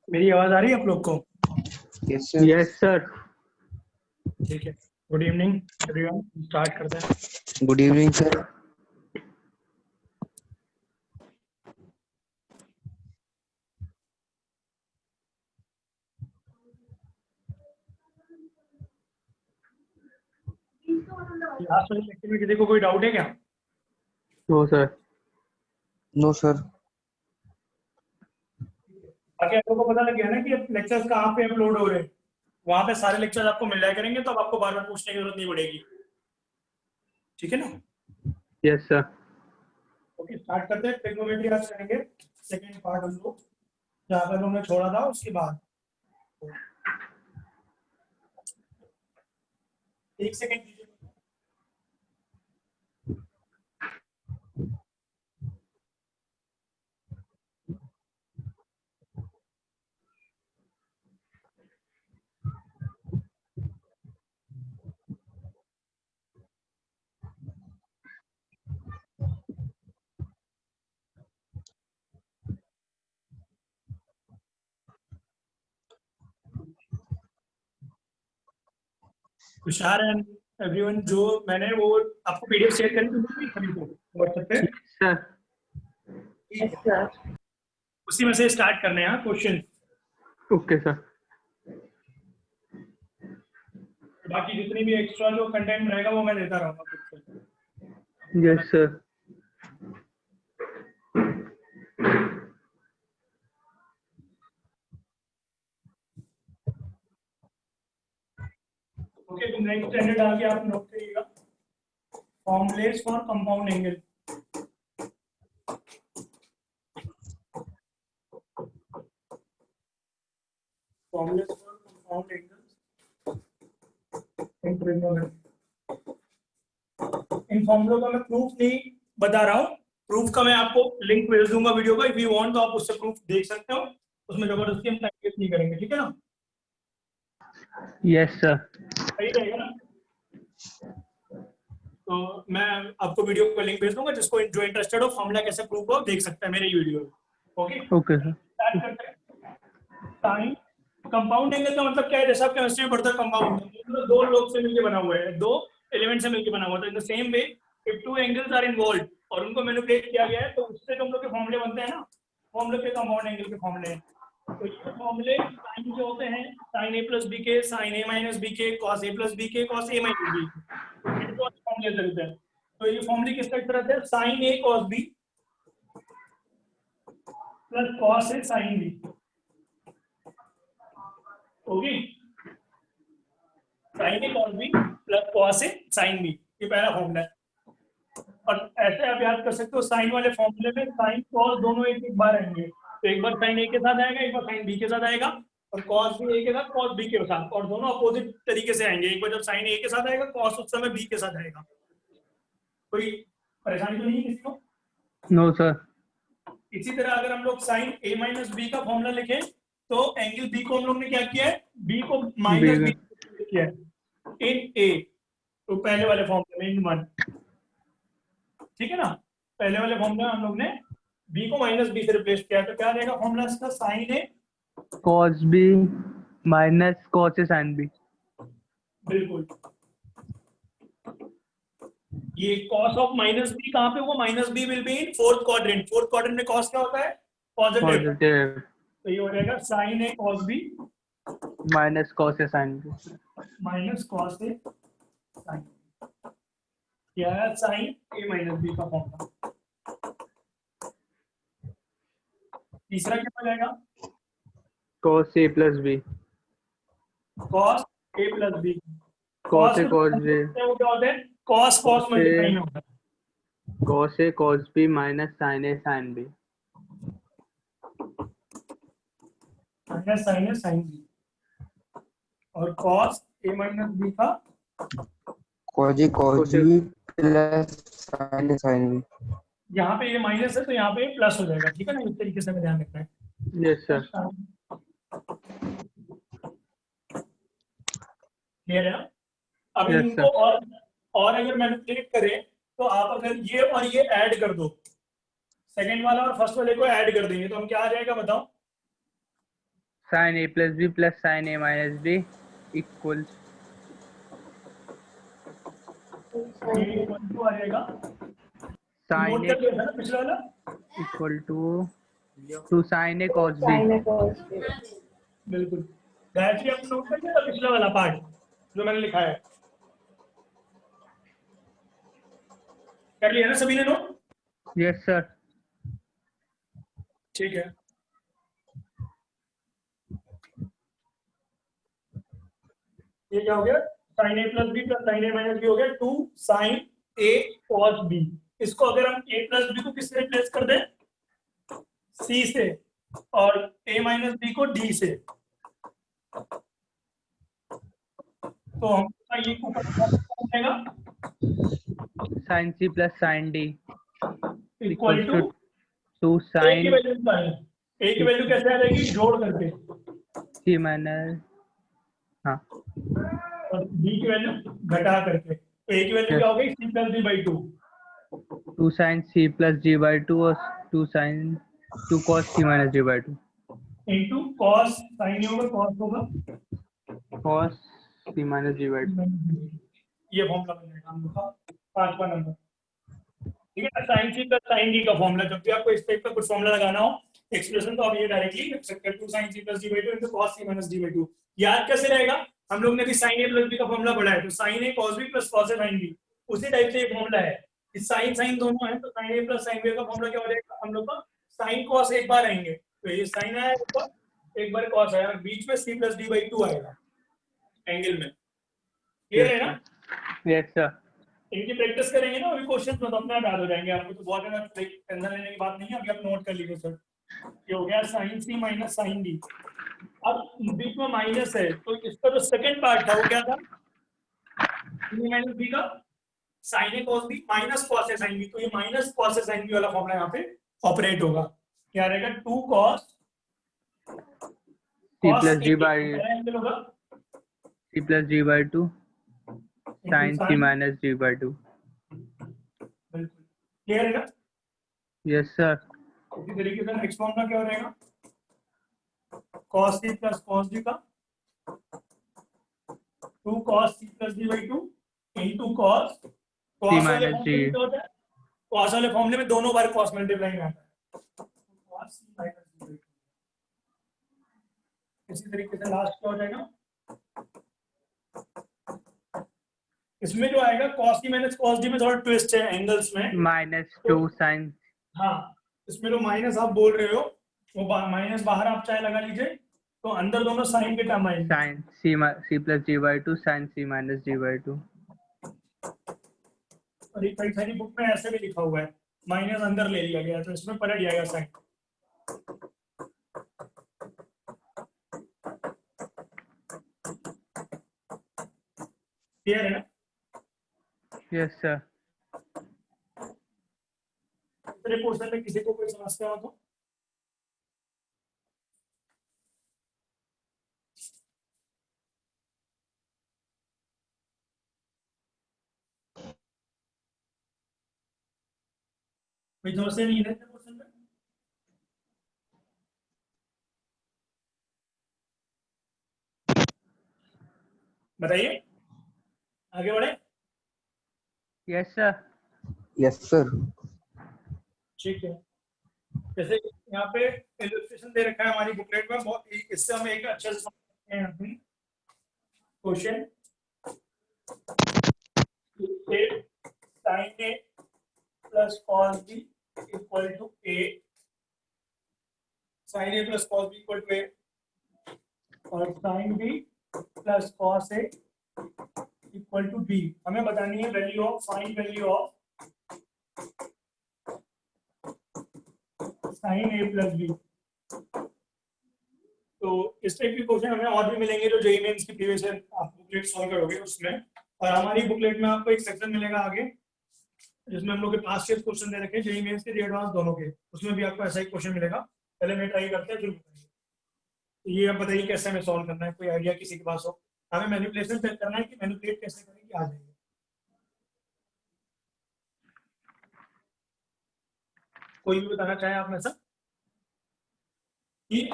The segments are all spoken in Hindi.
मेरी आवाज आ रही है आप लोग को? Yes sir. ठीक है, गुड इवनिंग एवरीवन, स्टार्ट करते हैं। Good evening sir. लास्ट वाले लेक्चर में किसी को कोई डाउट है क्या? No sir. No sir. बाकी आप लोगों को पता लग गया ना कि अब लेक्चर्स कहाँ पे अपलोड हो रहे हैं? वहां पे सारे लेक्चर्स आपको मिल जाया करेंगे, तो अब आपको बार बार पूछने की जरूरत नहीं पड़ेगी। ठीक है ना? Yes sir. ओके, स्टार्ट करते हैं। ट्रिग्नोमेट्री आज करेंगे, सेकंड पार्ट हम लोग जहाँ पर हमने छोड़ा था उसके बाद। एक सेकंड दीजिए। तुषार एंड एवरीवन, जो मैंने वो आपको पीडीएफ शेयर करी थी सभी को व्हाट्सएप पे। सर। ठीक है, उसी में से स्टार्ट करने हैं क्वेश्चन। Okay sir. बाकी जितनी भी एक्स्ट्रा जो कंटेंट रहेगा वो मैं देता रहूंगा खुद से। Yes sir. ओके, तो नेक्स्ट स्टैंडर्ड डाल के आप नोट करिएगा। Formulas for compound angle. Formulas for compound angles in trigonometry. इन फॉर्मूलों का मैं प्रूफ नहीं बता रहा हूँ, प्रूफ का मैं आपको लिंक भेज दूंगा वीडियो का। इफ यू वांट तो आप उससे प्रूफ देख सकते हो, उसमें जबरदस्ती हम टाइम वेस्ट नहीं करेंगे। ठीक है ना? Yes sir. सही रहेगा ना? तो मैं आपको वीडियो का लिंक भेज दूंगा, जिसको जो इंटरेस्टेड हो फॉर्मूला कैसे प्रूफ हो देख सकता है मेरे ही video. Okay okay sir. Start करते हैं। साइन कंपाउंड एंगल का मतलब क्या है? जैसा आप केमिस्ट्री में पढ़ते हो, कंपाउंड मतलब दो लोग से मिलकर बना हुआ है, दो एलिमेंट से मिलकर बना हुआ है। In the same way if two angles are involved और उनको मैनिपुलेट किया गया है, तो उससे जो हम लोग के फॉर्मूले बनते हैं ना, फॉर्मूले के कंपाउंड एंगल के फॉर्मूले हैं। तो ये फॉर्मूले साइन जो होते हैं, साइन ए प्लस बी के, साइन ए माइनस बी के, कॉस ए प्लस बी के, कॉस ए माइनस बी के, ये फॉर्मूले चलते हैं। तो ये फॉर्मूले किस तरह रहते हैं? Sign A cos B plus cos A sine B. Okay, sign A cos B plus cos A sine B, ये पहला फॉर्मूला है। और ऐसे आप याद कर सकते हो, साइन वाले फॉर्मूले में साइन कॉस दोनों एक एक बार आएंगे। तो एक बार साइन ए के साथ आएगा, एक बार साइन बी के साथ आएगा, और कॉस भी ए के साथ, कॉस बी के साथ, और दोनों अपोजिट तरीके से आएंगे। एक बार जब साइन ए के साथ आएगा, कॉस उस समय बी के साथ आएगा। कोई परेशानी तो नहीं है किसी को? No sir. इसी तरह अगर हम लोग साइन ए माइनस बी का फॉर्मूला लिखें, तो एंगल बी को हम लोग ने क्या किया है? बी को माइनस बी किया है इन ए, तो पहले वाले फॉर्मूले में इन 1, ठीक है ना। पहले वाले फॉर्मूले में हम लोग ने b को माइनस बी से रिप्लेस किया, तो क्या रहेगा फॉर्मूला इसका, sine A cos b minus cos a sin b। बिल्कुल। ये cos ऑफ माइनस बी कहाँ पे होगा, minus B will be in fourth quadrant. Fourth quadrant में cos क्या होता है, पॉजिटिव, पॉजिटिव तो ये हो जाएगा sine A cos b minus cos a sin b। Minus cos A sin, क्या है साइन ए माइनस बी का फॉर्मूला। तीसरा क्या हो जाएगा, cos a plus b। cos A plus B. cos cos a को cos b वो क्या होते हैं, cos cos मल्टीप्लाई में होता है, cos a cos b minus sin a sin b। Minus sine A sine B, और cos ए माइनस बी का cos a cos b plus sin a sin b। यहाँ पे ये माइनस है तो यहाँ पे प्लस हो जाएगा, ठीक है ना। इस तरीके से हमें ध्यान रखना है। Yes sir. क्लियर है ना। अब Yes, इनको और अगर मैनिपुलेट करें तो आप अगर ये और ये ऐड कर दो, सेकंड वाला और फर्स्ट वाले को ऐड कर देंगे तो हम क्या आ जाएगा बताओ, sin a plus b plus sin a minus b equals ये इक्वल टू आ जाएगा, sin नोट a कर लिया था ना पिछला वाला, equal to sin a cos b। बिल्कुल। गायत्री आपने नोट कर लिया था पिछला वाला पार्ट जो मैंने लिखा है, कर लिया ना सभी ने नोट, यस सर। ठीक है। ये क्या हो गया, sign A plus B plus sine A minus B हो गया 2 साइन ए कॉस बी। इसको अगर हम ए प्लस बी को किससे रिप्लेस कर दें, सी से, और ए माइनस बी को डी से, तो हम ये ऊपर जाएगा sin c plus sin d equal equals to to A की sin वैल्यू क्या है, ए की वैल्यू कैसे आ जाएगी, जोड़ करके, c minus हाँ और बी की वैल्यू घटा करके, तो ए की वैल्यू क्या हो गई, C plus B by 2 2 sin c plus d by 2 और 2 cos c minus d by 2 into cos, sine होगा कॉस होगा cos c minus d by 2। ये फॉर्मूला बन जाएगा हम लोग का 5वां नंबर, ठीक है ना। Sine C plus sine D का फॉर्मूला, जब भी आपको इस टाइप का कुछ फॉर्मूला लगाना हो एक्सप्रेशन, तो आप ये डायरेक्टली लिख सकते हैं 2 sin c plus d by 2 into cos c minus d by 2। याद कैसे रहेगा, हम लोग ने भी sin a plus b का फॉर्मूला पढ़ा है, तो sin a cos b plus cos a sin b, उसी टाइप से ये फॉर्मूला है। इस sin sin दोनों है, तो sin a plus sin b का फॉर्मूला क्या हो जाएगा हम लोग का, sin cos एक बार आएंगे, तो ये sin आया ऊपर, एक बार cos आया, बीच में c plus d by 2 आएगा एंगल में। क्लियर है ना। Yes sir. इनकी प्रैक्टिस करेंगे ना, अभी क्वेश्चन तो अपने आप याद हो जाएंगे आपको, तो बहुत ज्यादा टेंशन लेने की बात नहीं है। अभी आप नोट कर लीजिए सर, ये हो गया साइन सी माइनस साइन डी। अब बीच में माइनस है, तो इसका जो सेकंड पार्ट था वो क्या था, माइनस बी का sign A cos B minus cos A sine B, तो ये minus cos A sine B वाला फॉर्मूला यहाँ पे ऑपरेट होगा। क्या रहेगा, 2 cos c plus d by angle होगा c plus d by 2 sin c minus d by 2। बिल्कुल क्लियर है ना। Yes sir. इसी तरीके से नेक्स्ट फॉर्मूला क्या हो जाएगा, cos c plus cos d का 2 cos c plus d by 2 into cos minus d। cos वाले फॉर्मूले में दोनों बार cos मल्टीप्लाई में आता है, cos c minus d by 2। इसी तरीके से लास्ट क्या हो जाएगा, इसमें जो आएगा cos c minus cos d में थोड़ा ट्विस्ट है एंगल्स में, -2 sin। हाँ इसमें जो माइनस आप बोल रहे हो वो माइनस बाहर आप चाहे लगा लीजिए, तो अंदर दोनों साइन के टर्म आएंगे, sin c plus d by 2 sin c minus d by 2। और एक कई सारी बुक में ऐसे भी लिखा हुआ है माइनस अंदर ले लिया गया, तो इसमें पलट जाएगा साइन। क्लियर है ना। Yes sir. दूसरे पोर्शन में किसी को कोई समस्या हो तो कोई समस्या नहीं है क्वेश्चन में? बताइए, आगे बढ़े। Yes sir. Yes sir. ठीक है, जैसे यहाँ पे इलस्ट्रेशन दे रखा है हमारी बुकलेट में, बहुत इससे हम एक अच्छे से समझ सकते हैं अपनी question. Sine A plus cos B equal to A, sine A plus cos B equal to A, और sine B plus cos A equal to B. हमें बतानी है value of, find value of sine A plus B. तो इस टाइप के क्वेश्चन हमें और भी मिलेंगे जो जेईई मेंस की प्रीवियस ईयर आप बुकलेट सॉल्व करोगे उसमें। और हमारी बुकलेट में आपको एक सेक्शन मिलेगा आगे जिसमें हम लोग के पास से क्वेश्चन दे रखे हैं जेईई मेंस के एडवांस दोनों के, उसमें भी आपको ऐसा ही क्वेश्चन मिलेगा। पहले मैं ट्राई करते हैं फिर बताइए। तो ये आप बताइए कैसे हमें सॉल्व करना है, कोई आइडिया किसी के पास हो? हमें मैनिपुलेशन चेक करना है कि मैनिपुलेट कैसे करें कि आ जाएगा। कोई भी बताना चाहे आप में से कि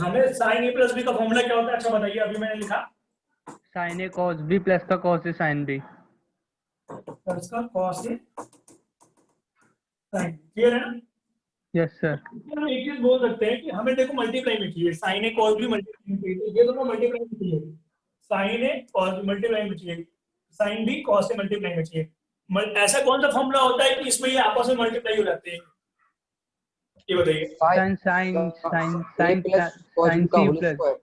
हमें साइन ए प्लस बी का फॉर्मूला क्या होता है? अच्छा बताइए, अभी मैंने लिखा sign A cos B plus का cos A sine B. Plus का कॉस ए साइन, क्लियर है ना? Yes sir. हम एक चीज बोल सकते हैं कि हमें देखो मल्टीप्लाई में चाहिए, sign A cos B multiply में चाहिए, ये दोनों मल्टीप्लाई में चाहिए। Sign A cos B multiply में चाहिए, sine B cos A multiply में चाहिए। ऐसा कौन सा फॉर्मूला होता है कि इसमें ये आपस में मल्टीप्लाई हो जाते हैं? ये बताइए। Sine sine sine sine cos sine B का C whole plus square.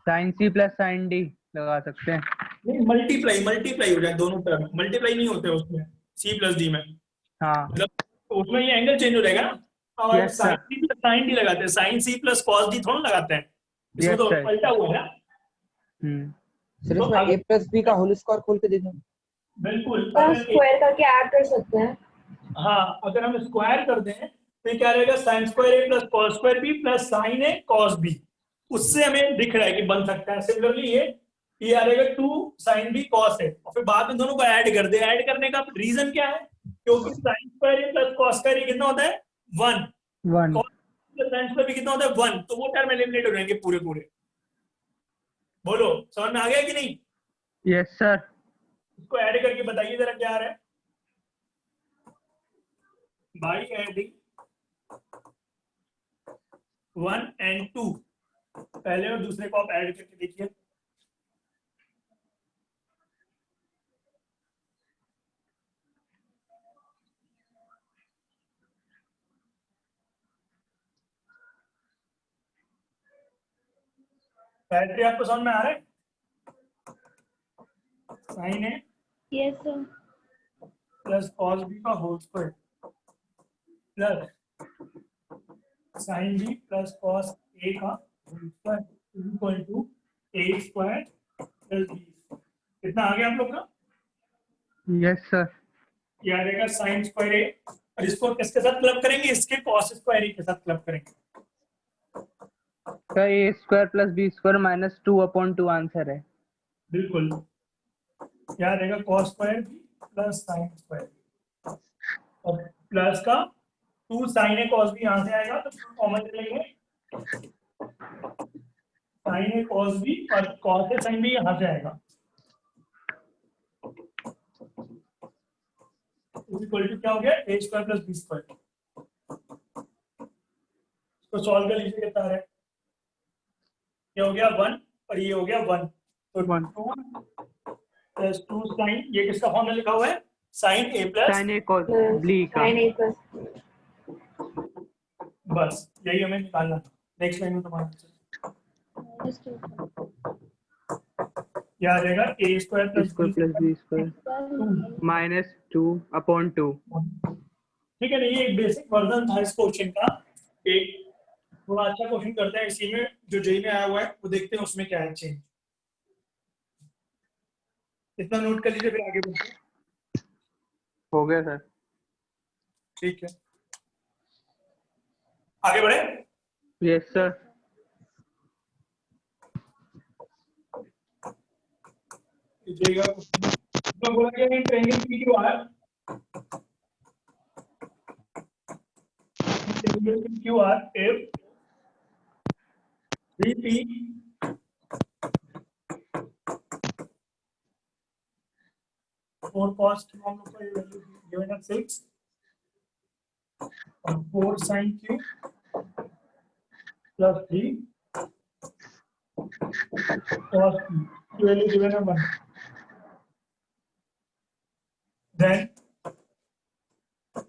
Sine C plus sine D लगा सकते हैं। नहीं, मल्टीप्लाई मल्टीप्लाई हो जाए दोनों तरफ, मल्टीप्लाई नहीं होते उसमें सी प्लस डी में, हाँ। मतलब उसमें ये एंगल चेंज हो जाएगा ना। और yes sine sir. C plus sine D लगाते हैं, sine C plus cos D थोड़ा लगाते हैं, इसमें यस तो सर। पलटा हुआ है ना। सर तो इसमें a प्लस बी का होल स्क्वायर खोल के देखो। बिल्कुल, और स्क्वायर करके ऐड कर सकते हैं। हाँ, अगर हम स्क्वायर कर दें तो ये क्या रहेगा? Sine square A plus cos square B plus sine A cos B. उससे हमें दिख रहा है कि बन सकता है। सिमिलरली ये आ रहेगा 2 साइन बी कॉस ए, और फिर बाद में दोनों को ऐड कर दे। ऐड करने का रीजन क्या है? क्योंकि sign square A plus cos square ए कितना होता है? 1। 1। कॉस साइन स्क्वायर बी कितना होता है? 1। तो वो टर्म एलिमिनेट हो जाएंगे पूरे पूरे। बोलो, समझ में आ गया कि नहीं? Yes sir. इसको ऐड करके बताइए जरा क्या आ रहा है। बाई एडिंग 1 and 2, पहले और दूसरे को आप ऐड करके देखिए। बैटरी आपको समझ में आ रहा है? Sine A yes sir. Plus cos B का whole square plus sine B plus cos A का whole square equal to A square plus B. कितना आ गया आप लोग का? Yes sir. ये आ जाएगा साइन स्क्वायर ए, और इसको किसके साथ क्लब करेंगे? इसके कॉस स्क्वायर ए के साथ क्लब करेंगे। Sir A square plus B square minus 2/2 answer है। बिल्कुल, क्या रहेगा? Cos square B plus sine square B, और प्लस का 2 साइन ए कॉस बी यहाँ से आएगा तो कॉमन ले लेंगे। साइन ए कॉस बी और कॉस ए साइन बी यहाँ से आएगा, इक्वल टू क्या हो गया? ए स्क्वायर प्लस बी स्क्वायर। इसको सॉल्व कर लीजिए, कितना आ रहा है? ये हो गया 1 और ये हो गया 1, तो 2 प्लस 2 साइन, ये किसका फॉर्मूला लिखा हुआ है? Sine A plus sine A cos B का। Sign A plus. बस यही हमें निकालना था। नेक्स्ट लाइन में तुम्हारा क्या आ जाएगा? A square plus B square minus 2/2। ठीक है ना? ये एक बेसिक वर्जन था इस क्वेश्चन का। एक थोड़ा अच्छा क्वेश्चन करते हैं इसी में, जो जेई में आया हुआ है वो देखते हैं उसमें क्या है चेंज। इतना नोट कर लीजिए, फिर आगे बढ़ते हैं। हो गया सर। ठीक है, आगे बढ़े। Yes sir. लीजिएगा, तो बोला गया है triangle P Q R QR if 3P for cos Q हम लोग को ये वैल्यू given है 6 और 4 sin Q plus 3 cos Q की वैल्यू given है 1. Then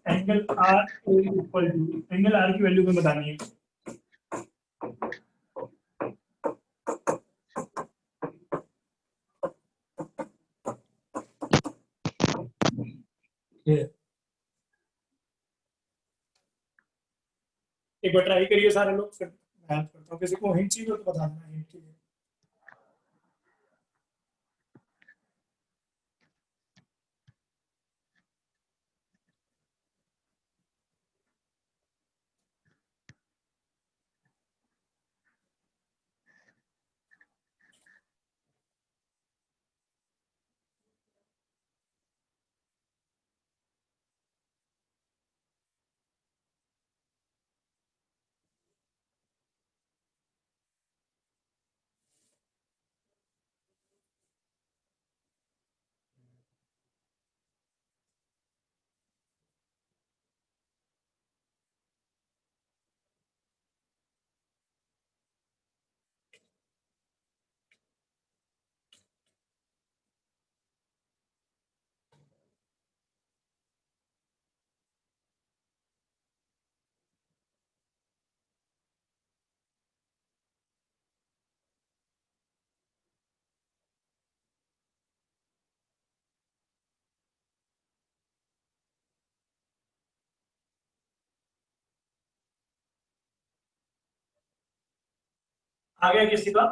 angle R is equal to angle R की वैल्यू हमें बतानी है. एक बार ट्राई करिए सारे लोग, फिर मैं हेल्प करता हूँ. किसी को हिंट चाहिए हो तो बता देना हिंट के लिए. आ गया किसी का?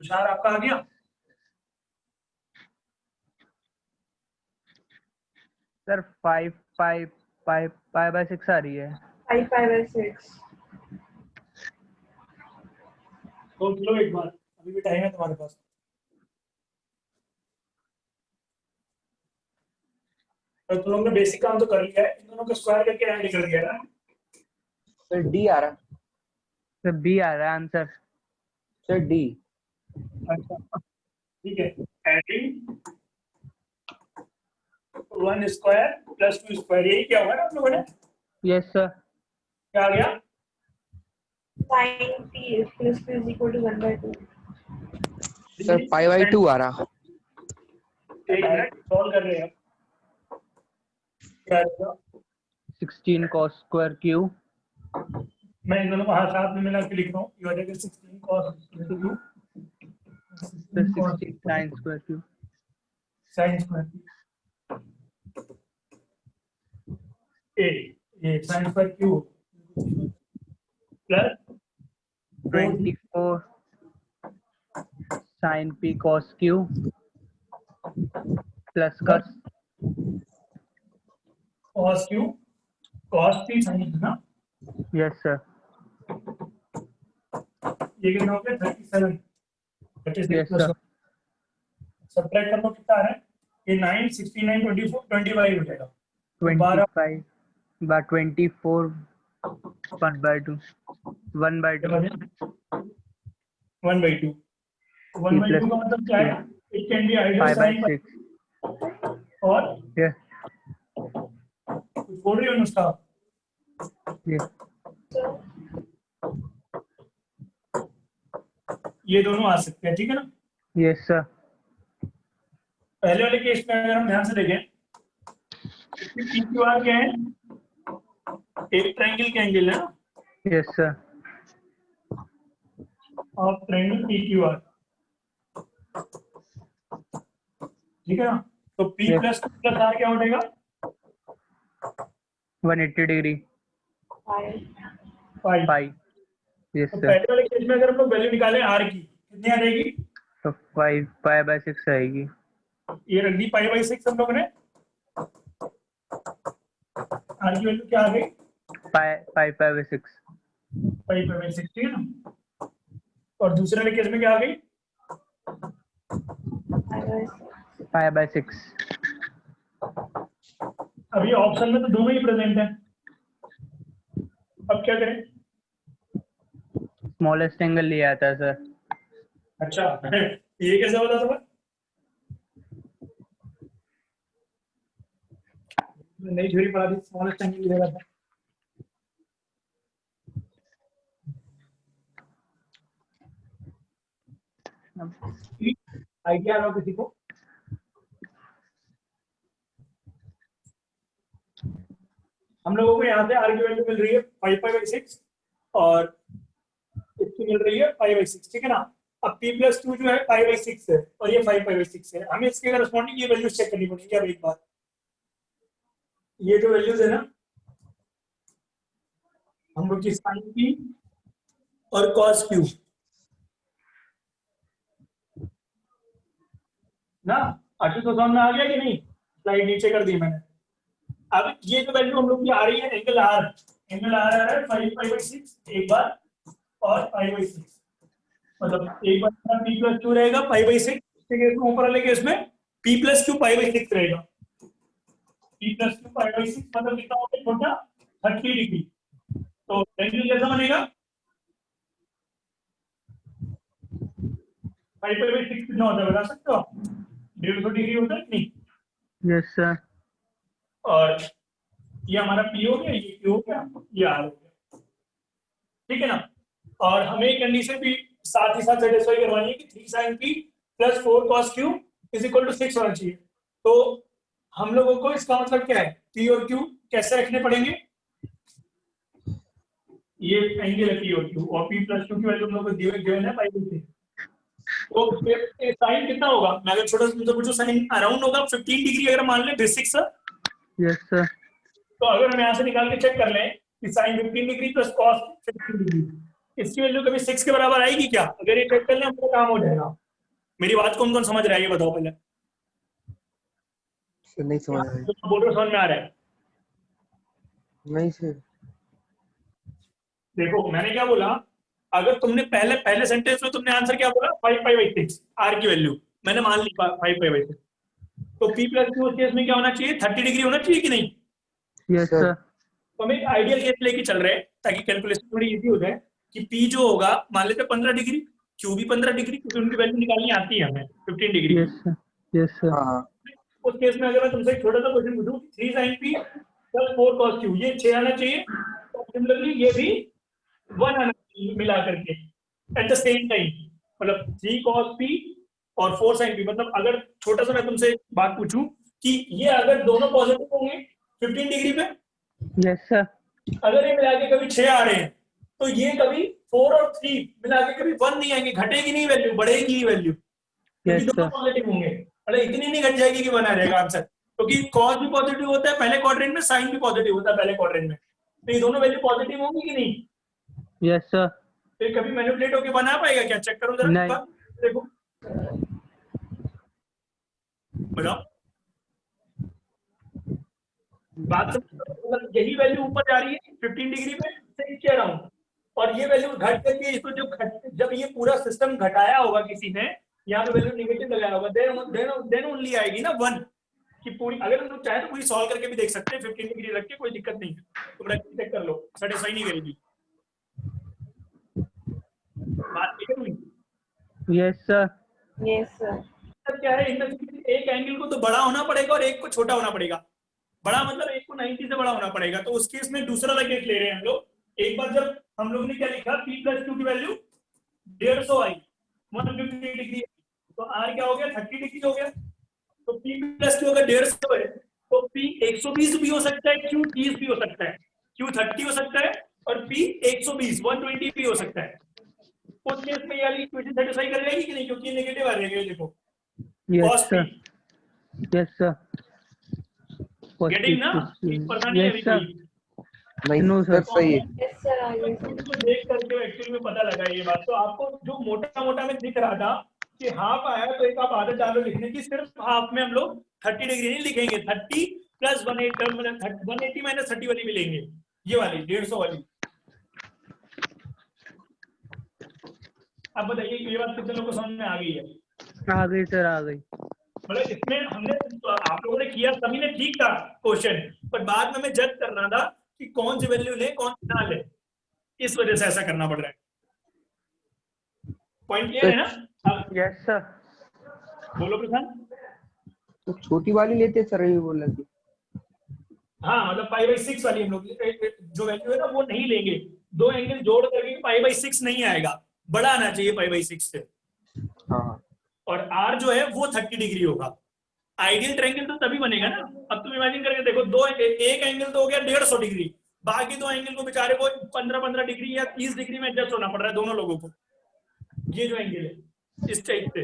तुषार आपका आ गया? सर 5 5 5 5/6 आ रही है. 5 5/6. तो चलो एक बार, अभी भी टाइम है तुम्हारे पास. तो तुम लोग ने बेसिक काम तो कर लिया है, इन दोनों को स्क्वायर करके ऐड निकल गया ना. सर डी आ रहा. सर बी आ रहा है आंसर. Sir D. अच्छा ठीक है. एडिंग 1 स्क्वायर प्लस 2 स्क्वायर, यही क्या हुआ ना आप लोगों ने? Yes sir. क्या आ गया? Sin P plus Q is equal to 1/2. Sir pi by 2 आ रहा. एक मिनट सॉल्व कर रहे हैं. क्या आएगा? 16 cos square Q मैं इन दोनों को हाथ साथ में मिला के लिख रहा हूँ. You are 16 cos Q plus 16 sin square Q sin square A, ये sin square Q plus 24 sin P cos Q plus cos cos Q cos P sin Q ना. yes sir. ये कितना हो गया? 37. 36 Yes, प्लस sir. सब्ट्रैक्ट कर लो कितना आ रहा है? ये 9 69 24 25 हो जाएगा. 25 by 24 1/2 1/2 1/2. 1/2 का मतलब क्या है? It can be ideal sine 5/6 और yes कुछ बोल रही हो अनुष्का? yes ये दोनों आ सकते हैं, ठीक है ना. yes sir. पहले वाले केस में अगर हम ध्यान से देखें, PQR क्या है? एक ट्रायंगल के एंगल है ना, yes sir. Of triangle PQR, ठीक है ना. तो P Yes. प्लस R क्या हो जाएगा? 180 degree 5. 5. pi yes तो sir. पहले वाले केस में अगर हम लोग वैल्यू निकालें R की, कितनी आ जाएगी? तो 5 pi/6 आएगी. ये रख दी π/6 हम लोगों ने. R की वैल्यू क्या आ गई? pi pi/6 5/6, ठीक है ना। और दूसरे वाले केस में क्या आ गई? 5/6। अभी ऑप्शन में तो दोनों ही प्रेजेंट है, अब क्या करें? स्मॉलेस्ट एंगल लिया था सर। अच्छा ये कैसे होता था? नई थ्योरी पढ़ा थी, स्मॉलेस्ट एंगल लिया था। आइडिया लो किसी को। हम लोगों को यहाँ से आर की वैल्यू मिल रही है 5/6 और इसकी मिल रही है 5/6, ठीक है ना। अब p+2 जो है 5/6 है और ये 5/6 है। हमें इसके करस्पॉन्डिंग ये वैल्यूज चेक करनी पड़ेगी। अब एक बार ये जो वैल्यूज है ना, हम लोग की साइन p और cos q ना, आशु तो समझ में आ गया कि नहीं? स्लाइड नीचे कर दी मैंने। अब ये जो वैल्यू हम लोग की आ रही है एंगल r आ रहा है 5/6 एक बार और 5/6, मतलब एक बार p+2 रहेगा 5/6, ठीक है। ऊपर वाले केस में p+q 5/6 रहेगा। p+q 5/6 मतलब कितना होगा छोटा? 30 डिग्री। तो एंगल कैसा बनेगा? 5/6 कितना होता है बता सकते हो आप? 150 डिग्री होता है नहीं? Yes sir. और ये हमारा p हो गया, ये q हो गया, ये r हो गया, ठीक है ना। और हमें कंडीशन भी साथ ही साथ सेटिस्फाई करवानी है कि 3 sin p + 4 cos q = 6 होना चाहिए। तो हम लोगों को इसका मतलब क्या है? p और q कैसे रखने पड़ेंगे? ये एंगल है p और q, और p+q की वैल्यू हम लोग को गिवन है 5/6। तो साइन कितना होगा? मैं अगर छोटा सा पूछूं, साइन अराउंड होगा 15 डिग्री अगर मान ले बेसिक सर। Yes sir. तो अगर हम यहाँ से निकाल के चेक कर लें कि साइन 15 डिग्री + cos 15 डिग्री, इसकी वैल्यू कभी 6 के बराबर आएगी क्या? अगर ये चेक कर लें हमको काम हो जाएगा। मेरी बात कौन कौन समझ रहा है ये बताओ पहले। सर नहीं समझ रहे। बोल रहे समझ में आ रहा है? नहीं सर। देखो मैंने क्या बोला, अगर तुमने पहले सेंटेंस में तुमने आंसर क्या बोला? 5/6 आर की वैल्यू मैंने मान ली 5/6। तो p+q केस में क्या होना चाहिए? 30 डिग्री होना चाहिए कि नहीं? Yes sir. सर। तो हम एक आइडियल केस लेके चल रहे हैं ताकि कैलकुलेशन थोड़ी इजी हो जाए कि p जो होगा मान लेते 15 डिग्री, q भी 15 डिग्री, क्योंकि उनकी वैल्यू निकालनी आती है हमें 15 डिग्री की। Yes sir. Yes sir. हाँ उस केस में अगर मैं तुमसे एक छोटा सा क्वेश्चन पूछूं, 3 sin p + 4 cos q, ये 6 आना चाहिए। तो सिमिलरली ये भी 1 आना चाहिए मिला करके एट द सेम टाइम, मतलब 3 cos p और 4 sin p। मतलब अगर छोटा सा मैं तुमसे बात पूछूं कि ये अगर दोनों पॉजिटिव होंगे 15 डिग्री पे, यस सर। अगर ये मिला के कभी 6 आ रहे हैं तो ये कभी 4 और 3 मिला के कभी 1 नहीं आएंगे, घटेगी नहीं वैल्यू, बढ़ेगी ही वैल्यू, क्योंकि यस दोनों सर। पॉजिटिव होंगे। मतलब इतनी नहीं घट जाएगी कि 1 आ जाएगा आंसर, क्योंकि cos भी पॉजिटिव होता है पहले क्वाड्रेंट में, sin भी पॉजिटिव होता है पहले क्वाड्रेंट में। तो ये दोनों वैल्यू पॉजिटिव होंगी कि नहीं? Yes sir. फिर कभी मैनिपुलेट होके बना पाएगा क्या? चेक करो जरा एक नहीं। बार, देखो बताओ। बात मतलब यही वैल्यू ऊपर जा रही है 15 डिग्री पे से अराउंड, और ये वैल्यू घट करके इसको जब ये पूरा सिस्टम घटाया होगा किसी ने, यहाँ पे वैल्यू नेगेटिव लगाया होगा, देन ओनली आएगी ना 1 की पूरी। अगर हम लोग चाहे तो पूरी सॉल्व करके भी देख सकते हैं 15 डिग्री रख के, कोई दिक्कत नहीं है। तुम चेक कर लो, सेटिस्फाई नहीं करेगी बात, ठीक है हुई? Yes sir. Yes, sir. Sir क्या है, इनमें से किसी एक एंगल को तो बड़ा होना पड़ेगा और एक को छोटा होना पड़ेगा। बड़ा मतलब एक को 90 से बड़ा होना पड़ेगा। तो उस केस में दूसरा वाला केस ले रहे हैं हम लोग। एक बार जब हम लोग ने क्या लिखा, p+q की वैल्यू 150 आई, 150 डिग्री, तो r क्या हो गया? 30 डिग्री हो गया। तो p+q अगर 150 है तो p 120 भी हो सकता है, q 30 भी हो सकता है, q 30 हो सकता है और p 120 120 भी हो सकता है। उस केस में ये वाली इक्वेशन सेटिस्फाई कर जाएगी कि नहीं? क्योंकि नेगेटिव आ रहेगा, देखो yes cos p। Sir. Yes sir. Getting ना? पता नहीं है अभी यस सर। कोई। नहीं नो सर सर। सही है। Yes, sir. I will. तो देख करके एक्चुअली में पता लगा ये बात। तो आपको जो मोटा मोटा में दिख रहा था कि हाफ आया, तो एक आप आदत डालो लिखने की, सिर्फ हाफ में हम लोग 30 डिग्री नहीं लिखेंगे, 30 + 180 -30 वाली भी लेंगे, ये वाली 150 वाली। अब बताइए ये बात कितने लोगों को समझ में आ गई है? आ गई सर, आ गई। मतलब इसमें हमने तो आप लोगों ने किया, सभी ने ठीक था क्वेश्चन, पर बाद में मैं जज कर रहा था कि कौन सी वैल्यू ले कौन सी ना ले, इस वजह से ऐसा करना पड़ रहा है। पॉइंट क्लियर है ना? अब यस सर। बोलो प्रशांत। तो छोटी वाली लेते सर, ये बोल रहे थे। हाँ मतलब π/6 वाली हम लोग जो वैल्यू है ना वो नहीं लेंगे, दो एंगल जोड़ करके π/6 नहीं आएगा, बड़ा आना चाहिए π/6 से। हाँ और r जो है वो 30 डिग्री होगा। आइडियल ट्रायंगल तो तभी बनेगा ना। अब तुम इमेजिन करके देखो, एक एंगल तो हो गया 150 डिग्री, बाकी दो एंगल को बेचारे को 15-15 डिग्री या 30 डिग्री में एडजस्ट होना पड़ रहा है दोनों लोगों को। ये जो एंगल है इस टाइप से,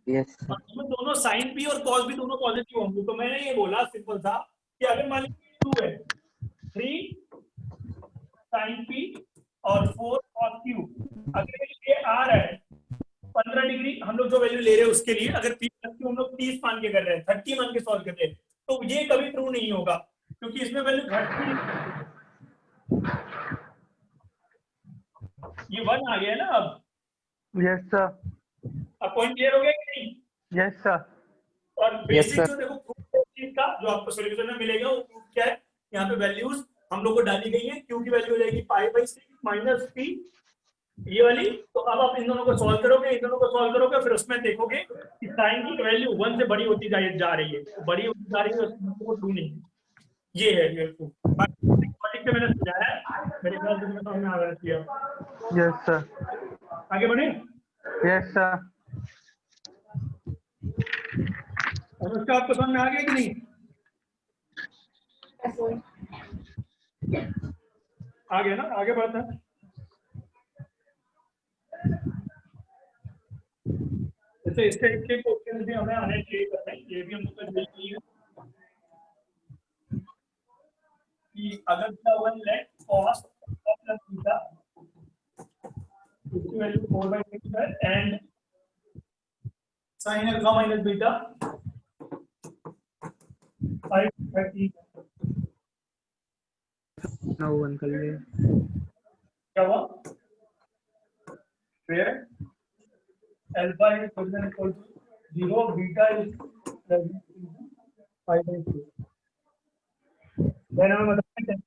यस और इसमें दोनों साइन भी और कॉस भी दोनों पॉजिटिव होंगे। तो मैंने ये बोला सिंपल था कि अगर मान लीजिए 2 है, 3 sin p और 4 cos q, अगर ये r है 15 डिग्री, हम लोग जो वैल्यू ले रहे हैं उसके लिए अगर p प्लस q हम लोग 30 मान के कर रहे हैं, 30 मान के सॉल्व कर रहे हैं, तो ये कभी ट्रू नहीं होगा क्योंकि इसमें वैल्यू घटती, ये 1 आ गया है ना। अब यस सर। पॉइंट क्लियर हो गया कि नहीं? Yes sir. और Yes, बेसिक sir. जो देखो प्रूफ चीज का जो आपको सॉल्यूशन में मिलेगा वो प्रूफ क्या है, यहाँ पे वैल्यूज हम लोग को डाली गई है, क्यू की वैल्यू हो जाएगी π/6 माइनस p, ये वाली। तो अब आप इन दोनों को सॉल्व करोगे, इन दोनों को सॉल्व करोगे, फिर उसमें देखोगे कि साइन की वैल्यू 1 से बड़ी होती जा रही है, तो बड़ी होती जा रही है उसमें वो ट्रू नहीं है। ये है ये प्रूफ, लॉजिक से मैंने समझाया है, मेरे ख्याल से तुम्हें समझ में आ रहा है। Yes sir. आगे बढ़े। Yes sir. अनुष्का आपको समझ में आ गया कि नहीं? Yes, sir. आ गया ना, आगे बढ़ते हैं। जैसे इस टाइप के क्वेश्चन भी हमें आने चाहिए करने, ये भी हम लोग का ड्रिल नहीं है कि अगर the one let cos plus theta इसकी वैल्यू 4/6 है and sin alpha minus beta 5/30, ना वन कर लिए। क्या हुआ? फिर alpha is equal to 0, beta is 5/2। Then हमें बताना है 10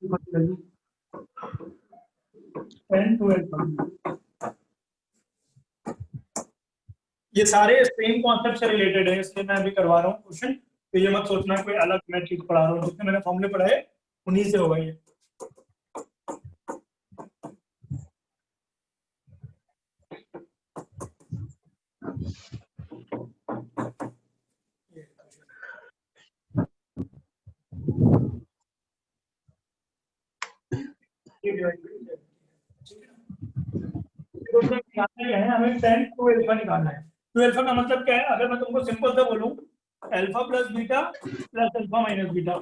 to अल्फा। ये सारे सेम कॉन्सेप्ट से रिलेटेड है, इसलिए मैं अभी करवा रहा हूँ क्वेश्चन, तो ये मत सोचना कोई अलग मैं चीज पढ़ा रहा हूँ, जितने मैंने फॉर्मूले पढ़ाए उन्हीं से होगा ये। हमें 10 to अल्फा निकालना है। तो अल्फा का मतलब क्या है, अगर मैं तुमको सिंपल से बोलूं alpha plus beta plus alpha minus beta,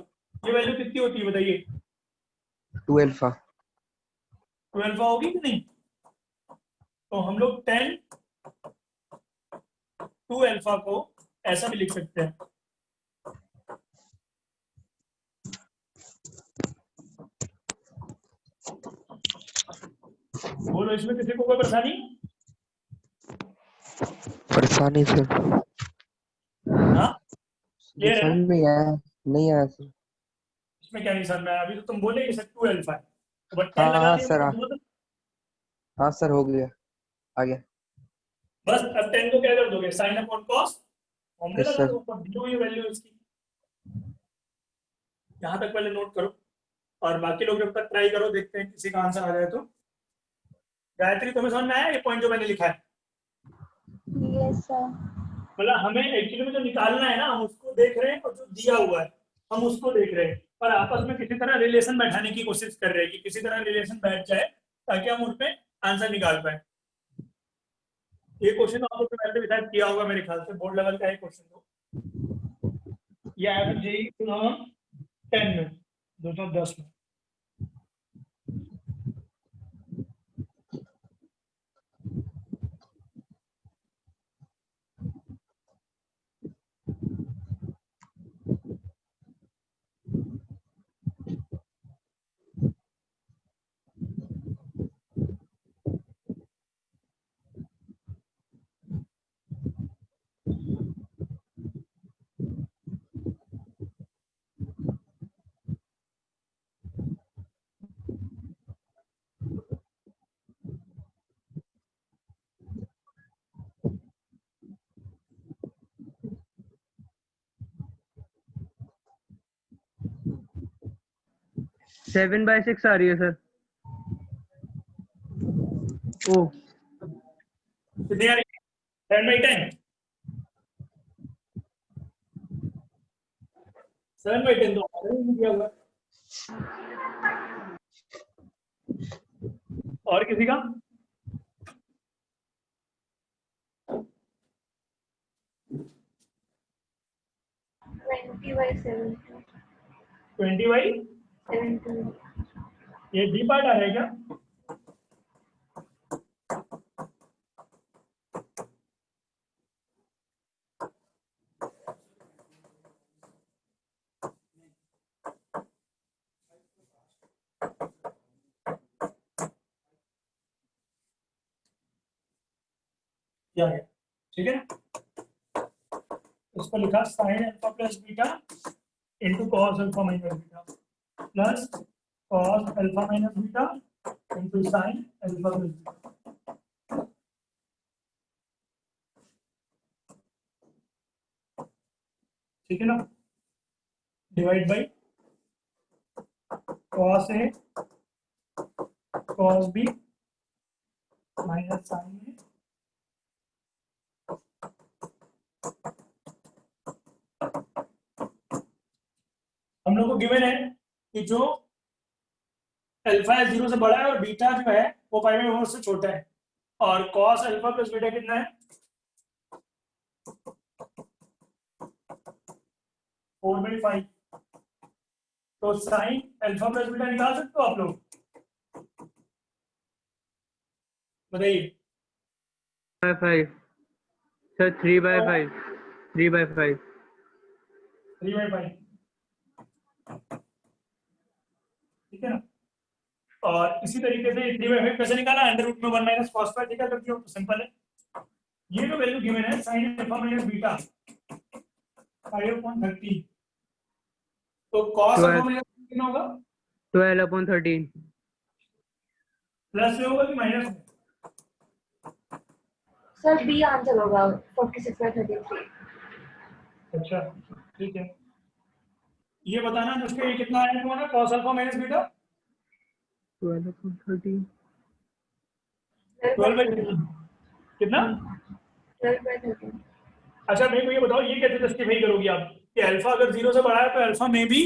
ये वैल्यू कितनी होती है बताइए? 2 अल्फा। 2 अल्फा होगी कि नहीं? तो हम लोग 10 टू अल्फा को ऐसा भी लिख सकते हैं, बोलो इसमें किसी को कोई परेशानी? परेशानी सर, हाँ क्लियर है ना? समझ में आया नहीं आया सर? इसमें क्या नहीं समझ में आया? अभी तो तुम बोले कि सर 2 अल्फा है, तो बट 10 हाँ लगा हाँ दिया सर, तो हाँ सर हो गया, आ गया। बस। अब 10 को क्या कर दोगे, sine upon cos, formula yes लगा सर। दो, जो ये वैल्यू इसकी। यहाँ तक पहले नोट करो और बाकी लोग जब तक ट्राई करो, देखते हैं किसी का आंसर आ जाए तो। गायत्री तुम्हें समझ में आया ये पॉइंट जो मैंने लिखा है? Yes, sir. मतलब हमें एक्चुअली में जो निकालना है ना हम उसको देख रहे हैं, और जो दिया हुआ है हम उसको देख रहे हैं, पर आपस में किसी तरह रिलेशन बैठाने की कोशिश कर रहे हैं कि किसी तरह रिलेशन बैठ जाए ताकि हम उस पर आंसर निकाल पाए। ये क्वेश्चन आप लोग ने पहले भी शायद किया होगा मेरे ख्याल से, बोर्ड लेवल का है क्वेश्चन। तो ये आया था जेई 10 में, 2010 में। 7/6 आ रही है सर। ओ कितनी आ रही है? 7/10। 7/10 तो हमारे में दिया हुआ है। और किसी का? Twenty by 20 by 17। ये डी पार्ट आ रहा है क्या? क्या है? ठीक है ना? उसको लिखा sine alpha plus beta into cos alpha minus beta plus cos alpha minus beta into sine alpha plus beta. ठीक है ना? Divide by cos A cos B minus sine A हम लोग को गिवन है कि जो अल्फा है 0 से बड़ा है और बीटा जो है वो पाई बाई 4 से छोटा है और कॉस अल्फा प्लस बीटा कितना है? 4/5। तो साइन अल्फा प्लस बीटा निकाल सकते हो आप लोग? बताइए। 5 सर 3/5 3/5 3/5। ठीक है ना? और इसी तरीके से 3/5 कैसे निकाला? अंडर रूट में 1 माइनस कॉस स्क्वायर थीटा कर दिया, सिंपल है। ये जो वैल्यू गिवन है साइन अल्फा माइनस बीटा 5/30, तो कॉस अल्फा 12 माइनस कितना होगा? 12/13 प्लस में होगा कि माइनस में? सर बी आंसर होगा 46/33। अच्छा ठीक है। ये बताना उसके ये कितना आया तुम्हारा कॉस अल्फा माइनस बीटा? 12/13 12/13 कितना? 12/13। अच्छा मेरे को ये बताओ ये कैसे जस्टिफाई करोगी आप कि अल्फा अगर 0 से बड़ा है तो अल्फा में भी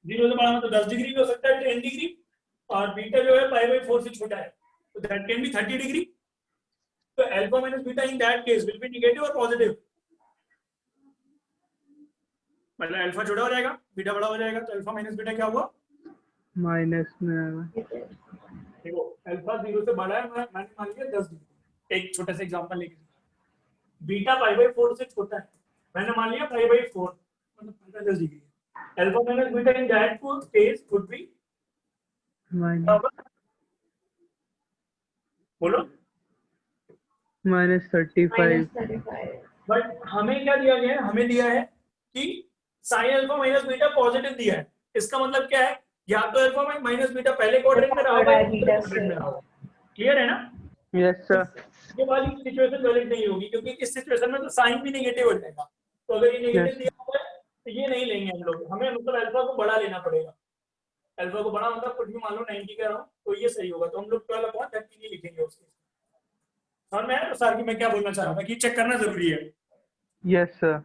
0 से बड़ा मतलब 10 डिग्री भी हो सकता है, 10 डिग्री, और बीटा जो है π/4 से छोटा है तो दैट कैन बी 30 डिग्री। तो alpha minus beta in that case will be negative और पॉजिटिव? मतलब अल्फा छोटा हो जाएगा बीटा बड़ा हो जाएगा, तो अल्फा माइनस बीटा क्या हुआ? माइनस में आएगा। देखो अल्फा 0 से बड़ा है, मैंने मान लिया 10 डिग्री, एक छोटा सा एग्जांपल लेके। बीटा π/4 से छोटा है, मैंने मान लिया π/4 मतलब 10 degree. Alpha minus beta in that case would be बोलो -35 -35। बट हमें क्या दिया गया है? हमें दिया है कि sine alpha minus beta positive दिया है। इसका मतलब क्या है? या तो अल्फा माइनस बीटा पहले क्वाड्रेंट में रहा होगा या दूसरे क्वाड्रेंट में रहा होगा। क्लियर है ना? Yes sir. ये वाली सिचुएशन वैलिड नहीं होगी क्योंकि इस सिचुएशन में तो साइन भी नेगेटिव हो जाएगा। तो अगर ये नेगेटिव Yes. दिया हुआ है तो ये नहीं लेंगे हम लोग, हमें मतलब अल्फा को बड़ा लेना पड़ेगा। अल्फा को बड़ा मतलब कुछ भी मान लो 90 कह रहा हूँ तो ये सही होगा, तो हम लोग 12/30 नहीं लिखेंगे उसके। और मैं सर की मैं क्या बोलना चाह रहा था कि चेक करना जरूरी है यस सर।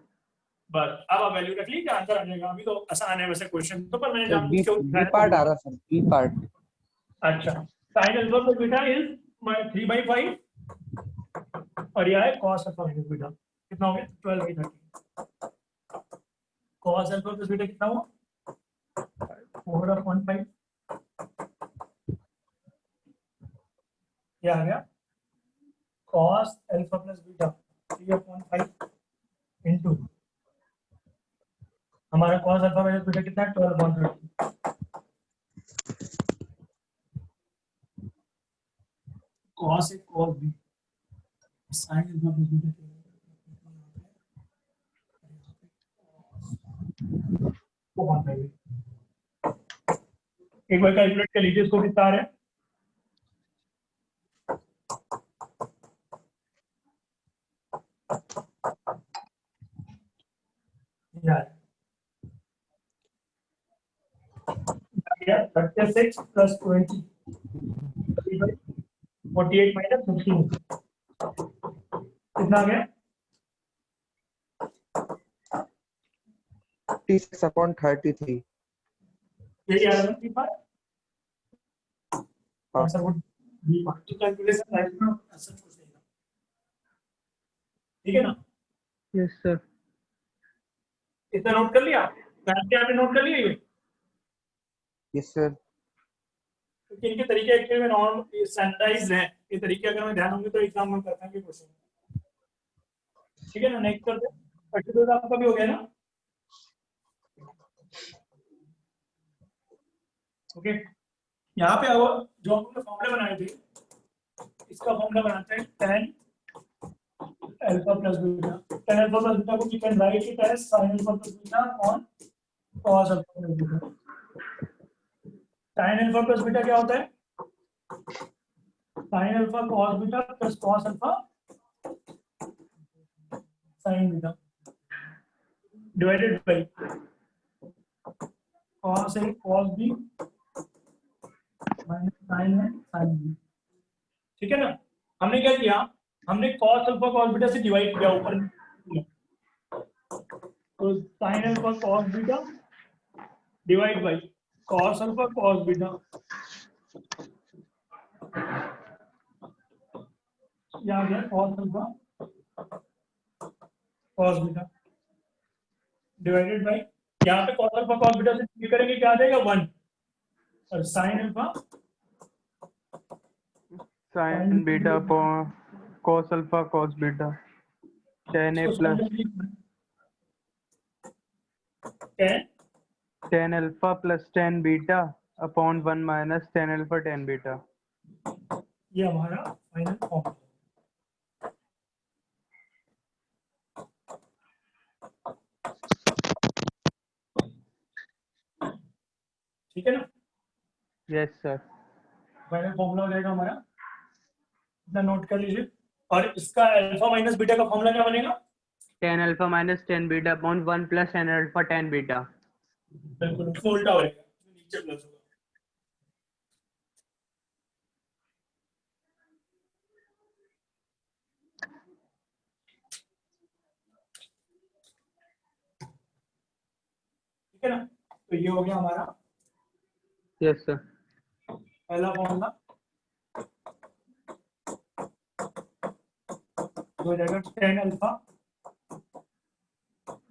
बस। अब आप वैल्यू रख लीजिए आंसर आ जाएगा। अभी तो आसान है वैसे क्वेश्चन तो, पर मैंने सर जानबूझ के बी पार्ट आ रहा सर, बी पार्ट। अच्छा sign alpha plus beta is 3/5 और यह है cos अल्फा माइनस बीटा कितना हो गया 12/30। cos अल्फा प्लस बीटा कितना हुआ 4/5। क्या आ गया cos alpha plus beta 3/5 into हमारा cos अल्फा माइनस बीटा कितना है 12/30। cos है cos b sin alpha plus beta एक बार कैलकुलेट कर लीजिए इसको कितना आ रहा है। यार 36 plus 20 48 minus 15 कितना आ गया 56/33 यही आ रहा है पर हाँ आंसर वुड बी तो कैलकुलेशन लाइफ में ऐसा कुछ नहीं था ठीक है ना यस सर। इतना नोट कर लिया मैथ के आपने नोट कर लिया ये यस सर क्योंकि इनके तरीके एक्चुअली में नॉर्मल स्टैंडर्डाइज्ड हैं ये तरीके अगर मैं ध्यान होंगे तो एग्जाम में करता हूँ क्वेश्चन ठीक है ना नेक्स्ट करते हैं 32 आपका भी हो गया ना ओके यहाँ पे अब जो हम लोग फॉर्मूला बनाए थे इसका फॉर्मूला बनाते हैं tan alpha plus beta tan alpha plus beta को we can write it as sin alpha plus beta on cos alpha plus beta sin alpha plus beta क्या होता है sin alpha cos beta plus cos alpha sin beta divided by cos a cos b minus sin है sin b ठीक है ना हमने क्या किया हमने cos अल्फा cos बीटा से डिवाइड किया ऊपर तो sin alpha cos beta divide by cos alpha cos beta या गया cos alpha cos beta divided bye यहाँ पे cos अल्फा cos बीटा से क्या करेंगे क्या आ जाएगा 1 और sin alpha sin beta upon cos alpha cos beta tan a plus tan alpha plus tan beta upon 1 minus tan alpha tan beta. ये हमारा फाइनल फॉर्म ठीक है ना यस सर। फाइनल फॉर्मूला हो जाएगा हमारा इतना नोट कर लीजिए और इसका अल्फा माइनस बीटा का फॉर्मूला क्या बनेगा tan alpha minus tan beta upon 1 plus tan alpha tan beta. बिल्कुल उसको उल्टा हो जाएगा नीचे प्लस होगा ठीक है ना तो ये हो गया हमारा यस सर। पहला फॉर्मूला हो जाएगा tan alpha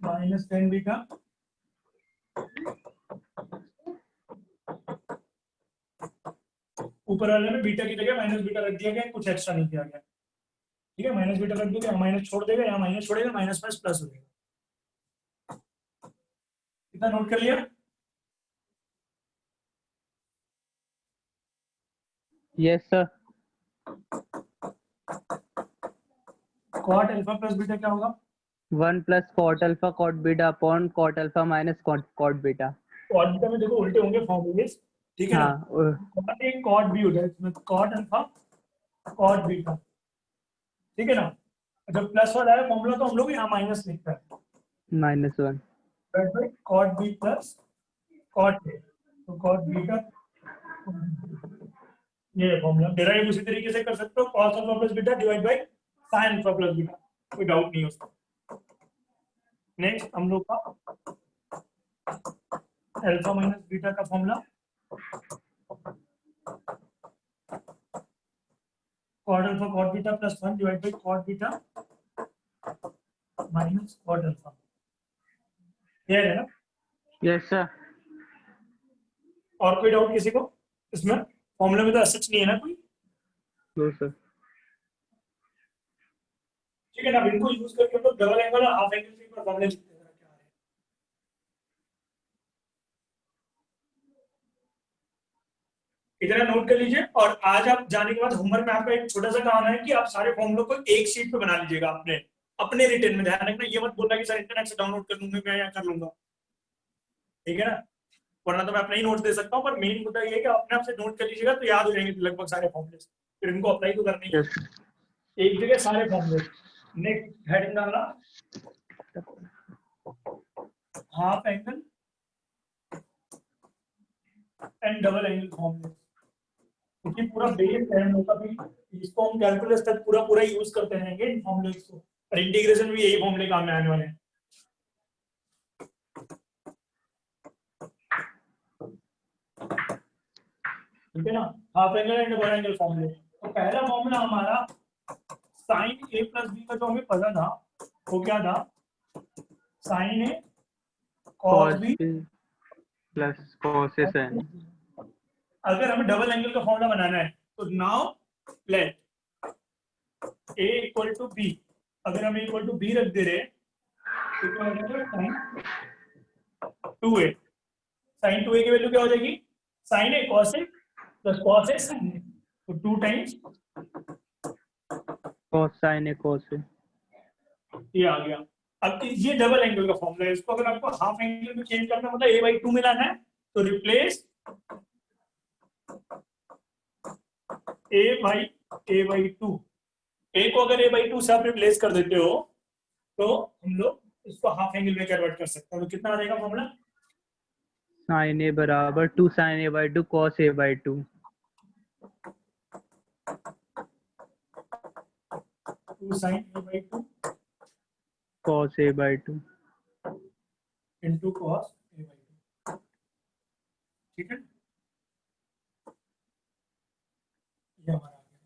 minus tan beta ऊपर वाले में बीटा की जगह माइनस बीटा रख दिया गया कुछ एक्स्ट्रा नहीं किया गया ठीक है माइनस बीटा रख दिया माइनस छोड़ देगा या माइनस छोड़ेगा माइनस प्लस प्लस हो जाएगा कितना नोट कर लिया yes sir. cot alpha plus beta क्या होगा 1 plus cot alpha cot beta upon cot alpha minus cot beta. cot beta में देखो उल्टे होंगे फॉर्मूले ठीक है ना हाँ cot एक cot भी हो जाए इसमें cot अल्फा cot बीटा ठीक है ना जब प्लस वाला है फॉर्मूला तो हम लोग यहाँ माइनस लिखते हैं -1 cot b plus cot a तो cot बीटा ये फॉर्मूला डिराइव उसी तरीके से कर सकते हो cos alpha plus beta divide by sin alpha plus beta कोई डाउट नहीं है उसका नेक्स्ट हम लोग का अल्फा माइनस बीटा का formula cot alpha cot beta plus 1 divide by cot beta minus cot alpha clear है ना यस सर। और कोई डाउट किसी को इसमें फॉर्मूला में तो सच नहीं है ना कोई नो सर। ठीक है ना इनको यूज करके हम लोग डबल एंगल और हाफ एंगल के ऊपर फॉर्मूले लिखते हैं क्या है इतना नोट कर लीजिए और आज आप जाने के बाद होमवर्क में आपका एक छोटा सा काम है कि आप सारे फॉर्मूलों को एक शीट पे बना लीजिएगा अपने अपने रिटर्न में ध्यान रखना ये मत बोलना कि सर इंटरनेट से डाउनलोड कर लूंगा मैं या कर लूंगा ठीक है ना वरना तो मैं अपना ही नोट दे सकता हूँ पर मेन मुद्दा ये है कि अपने आप से नोट कर लीजिएगा तो याद हो जाएंगे लगभग सारे फॉर्मूले फिर इनको अप्लाई तो करनी है एक जगह सारे फॉर्मूले नेक्स्ट हेडिंग डालना half angle and double angle फॉर्मूले, क्योंकि पूरा बेस है हम लोग का भी, इसको हम कैलकुलस तक पूरा पूरा यूज करते रहेंगे इन फॉर्मूले को, और इंटीग्रेशन भी यही फॉर्मूले काम में आने वाले हैं। ठीक है ना, half angle and double angle फॉर्मूले। तो पहला फॉर्मूला हमारा साइन ए प्लस बी का जो हमें पता था वो क्या था, sine A cos cos B b plus cos a sin। अगर हमें डबल एंगल का फॉर्मूला बनाना है तो now let a equal to B, अगर हम इक्वल टू बी रख दे रहे तो क्या हो जाएगा, साइन 2a, साइन 2a की वैल्यू क्या हो जाएगी, sign A cos A plus cos A sine ए, तो 2 times cos sin a cos a। ये आ गया। अब ये डबल एंगल का फॉर्मूला है, इसको अगर आपको हाफ एंगल में चेंज करना मतलब a/2 में लाना है तो रिप्लेस a/2, a को अगर a/2 से आप रिप्लेस कर देते हो तो हम लोग इसको हाफ एंगल में कन्वर्ट कर सकते हैं। तो कितना आ जाएगा फॉर्मूला, sin a बराबर 2 sin a/2 cos a/2। 2 sin a/2 cos a/2। Into cos a/2। ठीक है, ये हमारा आ गया,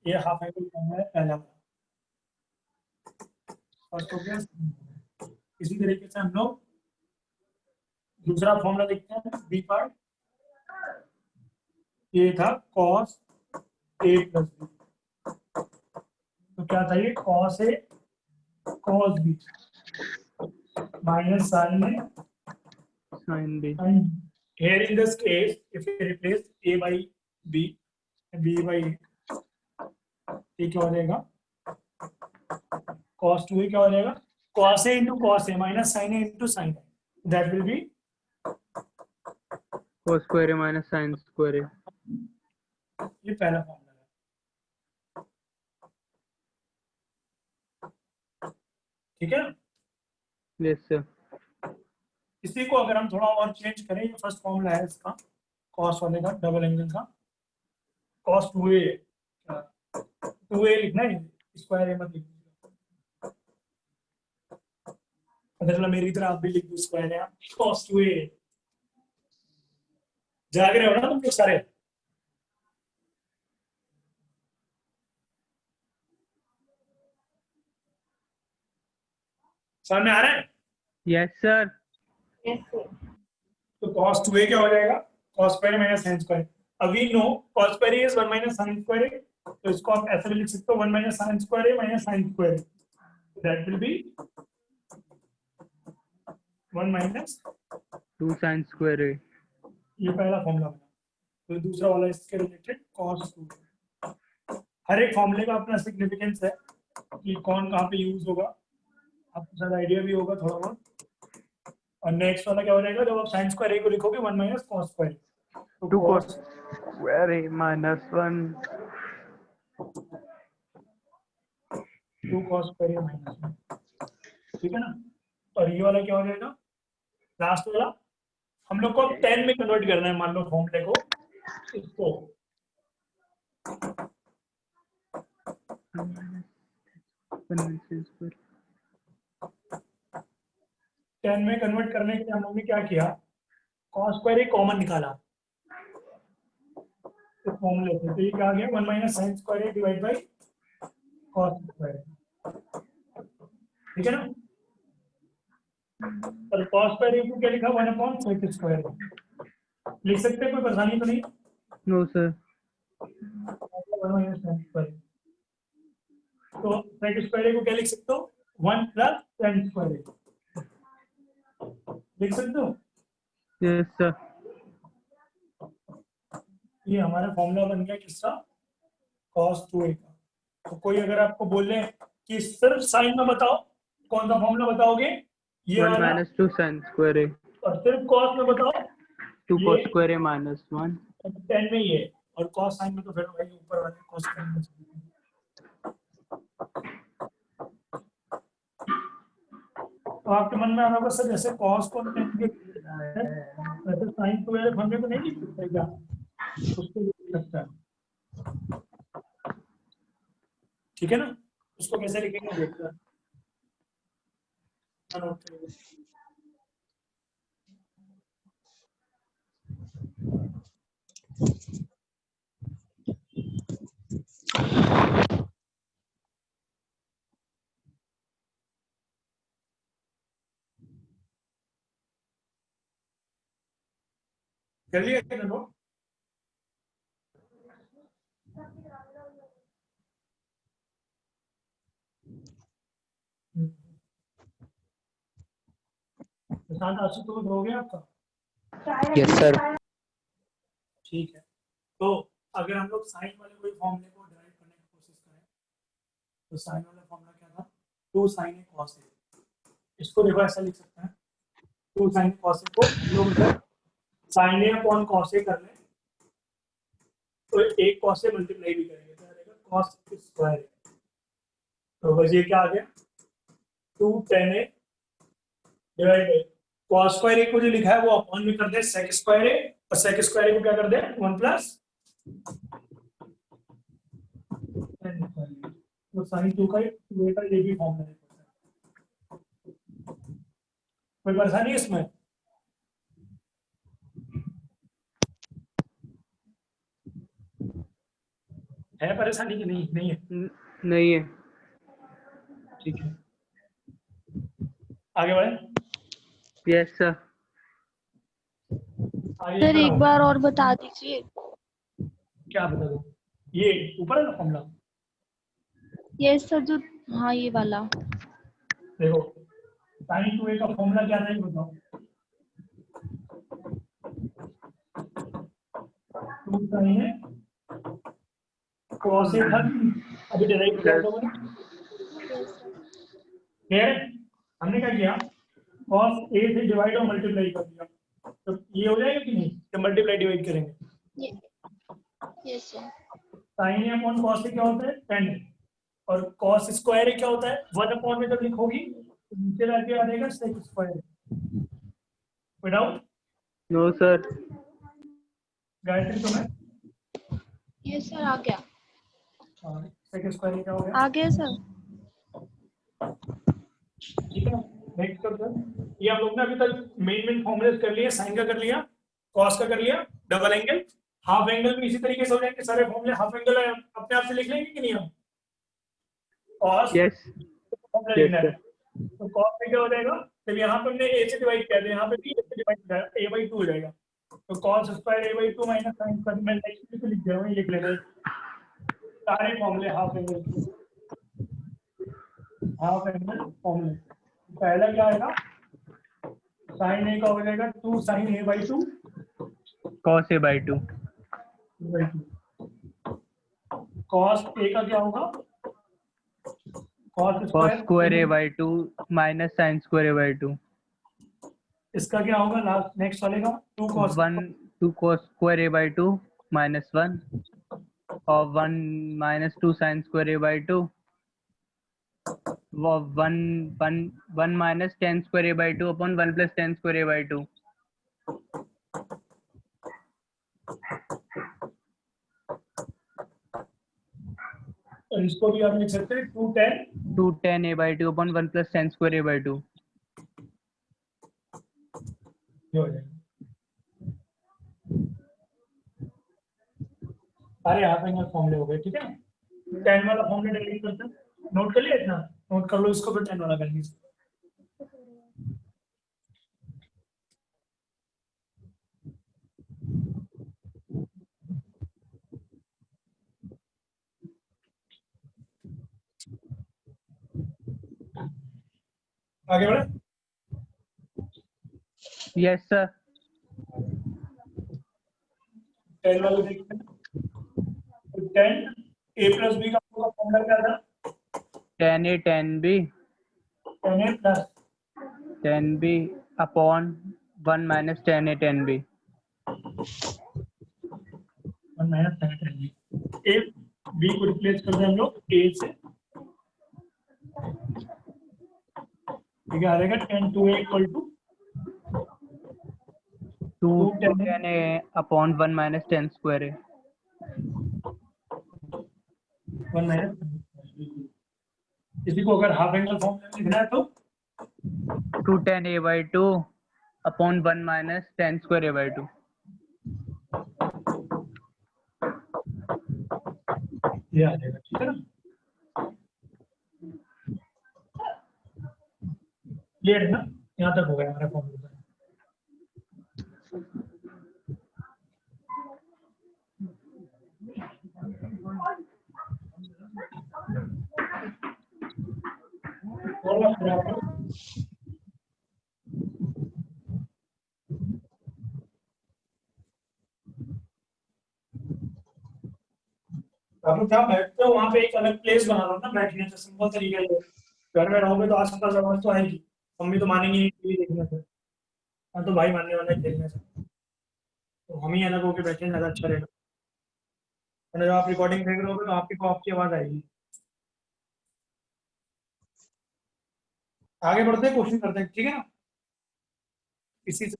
ये हाफ एंगल फॉर्मूला है पहला वाला। फर्स्ट हो गया, इसी तरीके से हम लोग दूसरा फॉर्मूला देखते हैं, बी पार्ट। ये था cos a प्लस बी, तो क्या था ये cos a cos b minus sin a sin b। and here in this case if we replace a by b, b by a, ये क्या हो जाएगा, cos 2a क्या हो जाएगा, cos a into cos a minus sin a into sin a, that will be cos square a minus sin square a। ये पहला फॉर्मूला है। ठीक है, yes sir। इसी को अगर हम थोड़ा और चेंज करें, ये फर्स्ट फॉर्मूला है इसका cos वाले का डबल एंगल का, cos 2a, 2a लिखना है, स्क्वायर ए मत लिखिएगा, मतलब मेरी तरह आप भी लिख दो स्क्वायर है, cos 2a। जाग रहे हो ना तुम लोग सारे, सामने आ रहा है, yes sir। Yes, sir. तो cos 2a क्या हो जाएगा, cos square minus sin square। अब we know cos square is 1 minus sin square a, तो इसको आप ऐसे भी लिख सकते हो 1 minus sin square a minus sin square a, that will be 1 minus, 2 sin square a। ये पहला फॉर्मूला बना। तो दूसरा वाला इसके रिलेटेड cos 2, हर एक फॉर्मूले का अपना सिग्निफिकेंस है कि कौन कहाँ पे यूज होगा, आपको शायद आइडिया भी होगा थोड़ा बहुत। और नेक्स्ट वाला क्या हो जाएगा, जब आप sin square a को लिखोगे 1 minus cos square a, तो 2 cos square a minus 1। 2 cos square a minus 1, ठीक है ना। और ये वाला क्या हो जाएगा, लास्ट वाला हम लोग को 10 में कन्वर्ट करना है, मान लो फॉर्मूले को, इसको 10 में कन्वर्ट करने के लिए हम लोग ने क्या किया, cos स्क्वायर ए कॉमन निकाला इस फॉर्मूले से, तो ये क्या आ गया 1 minus sin square A divide by cos square A, ठीक है ना। और cos स्क्वायर ए को क्या लिखा, 1 upon sec स्क्वायर ए, लिख सकते हैं, कोई परेशानी तो नहीं, no sir। 1 minus sin square ए, तो sec स्क्वायर ए को क्या लिख सकते हो, 1 plus sin स्क्वायर ए, लिख सकते हो। yes sir। ये हमारा फॉर्मूला बन गया किसका, cos 2a का। तो कोई अगर आपको बोले कि सिर्फ साइन में बताओ, कौन सा फॉर्मूला बताओगे, ये 1 वाला, minus 2 sin square a। और सिर्फ cos में बताओ 2 ये cos square a minus 1। 10 में ये, और cos साइन में तो फिर वही ऊपर वाले cos साइन में। तो आपके मन में आ रहा होगा सर, जैसे cos को हमने वैसे साइन टू एल फॉर्मूले को नहीं लिख सकते क्या? उसको लिख सकता है, ठीक है ना? उसको कैसे लिखेंगे देखते हैं। कर लिया क्या नोट? प्रशांत आशु तो हो गया आपका? Yes sir. ठीक है, तो अगर हम लोग साइन वाले कोई फॉर्मूले को डिराइव करने की कोशिश करें तो साइन वाला फॉर्मूला क्या था? 2 sin a cos a। इसको देखो ऐसा लिख सकते हैं, 2 sin cos a को हम लोग अगर sin a upon cos a कर लें तो एक cos a मल्टीप्लाई भी करेंगे तो आएगा cos स्क्वायर। तो बस ये क्या आ गया? 2 tan a divided cos square a को जो लिखा है वो अपॉन में कर दे sec स्क्वायर a, और sec स्क्वायर a को क्या कर दे 1 प्लस तो sin 2 का ये भी फॉर्म है। कोई परेशानी है इसमें? है परेशानी कि नहीं? नहीं है, नहीं है। ठीक है, आगे बढ़े। Yes sir. सर एक बार और बता दीजिए। क्या बता दो? ये ऊपर है ना फॉर्मूला, ये सर जो, हाँ ये वाला। देखो sin 2a का फॉर्मूला क्या था ये बताओ। 2 sin a cos a था, अभी डिराइव किया तो फिर हमने क्या किया? cos a से डिवाइड और मल्टीप्लाई कर दिया, तो ये हो जाएगा कि नहीं? तो मल्टीप्लाई डिवाइड करेंगे। Yes sir. sin a upon cos a क्या होता है? tan a, और cos स्क्वायर a क्या होता है? 1 अपॉन में जब लिखोगी तो नीचे जाके आ जाएगा sec square. Without no sir. Gayatri तुम्हें यस सर आ गया। sec स्क्वायर क्या हो गया? आ गया सर। ठीक है, नेक्स्ट करते हैं। ये हम लोग ने अभी तक मेन फॉर्मूले कर लिए, साइन का कर लिया, कॉस का कर लिया, डबल एंगल, हाफ एंगल भी इसी तरीके से हो जाएंगे सारे फॉर्मूले। हाफ एंगल अपने आप से लिख लेंगे कि नहीं हम? कॉस यस फॉर्मूला लिखना है तो कॉस में क्या हो जाएगा? जब यहाँ पे हमने a से डिवाइड किया था, यहाँ पे b से डिवाइड किया है, a/2 हो जाएगा। तो cos square a/2 minus sin square, मैं नेक्स्ट में लिख दिया हूँ, लिख लेना सारे फॉर्मूले हाफ एंगल के। हाफ एंगल फॉर्मूले पहला क्या आएगा? sin a का हो जाएगा 2 sin a/2 cos a/2। cos a का क्या होगा? cos cos square square a/2 minus sin square a/2। इसका क्या होगा लास्ट नेक्स्ट वाले का? 2 cos 2 cos square a/2 minus 1 और 1 माइनस 2 sin square a/2 वो 1 minus tan square a/2 upon 1 plus tan square a/2। और इसको भी आप लिख सकते हैं 2 tan a/2 upon 1 plus tan square a/2। ये हो जाएगा। सारे हाफ एंगल फॉर्मूले हो गए, ठीक है। tan वाला फॉर्मूला डिलीट करते हैं, नोट कर लिया इतना? नोट कर लो इसको, फिर tan वाला कर लीजिए। आगे बढ़े। Yes sir. tan वाले देखते हैं, तो tan a प्लस b का फॉर्मूला क्या था? tan a tan b tan a plus tan b upon 1 minus tan a tan b। 1 minus tan a tan b। a b को रिप्लेस कर दें हम लोग a से, ठीक है। आ जाएगा tan 2a equal to 2 2 10 a upon 1 minus 10 square a. 1 minus, इसी को अगर हाफ एंगल फॉर्म में लिखना है तो 2 10 a by 2 upon 1 minus 10 square a by 2. ये आ जाएगा, ठीक है ना। क्लियर है ना, यहाँ तक हो गया हमारा फॉर्मूला। आप लोग जहाँ बैठते हो वहाँ पे एक अलग प्लेस बना लो ना बैठने का, सिंपल तरीके से। घर में रहोगे तो आस-पास आवाज तो आएगी, मम्मी तो मानेंगी नहीं टीवी देखने से, हाँ तो भाई मानने वाला है खेलने से, तो हम ही अलग होकर बैठे ज्यादा अच्छा रहेगा। और जब आप रिकॉर्डिंग देख रहे होगे तो आपकी को आपकी आवाज आएगी। आगे बढ़ते हैं, क्वेश्चन करते हैं, ठीक है ना। इसी से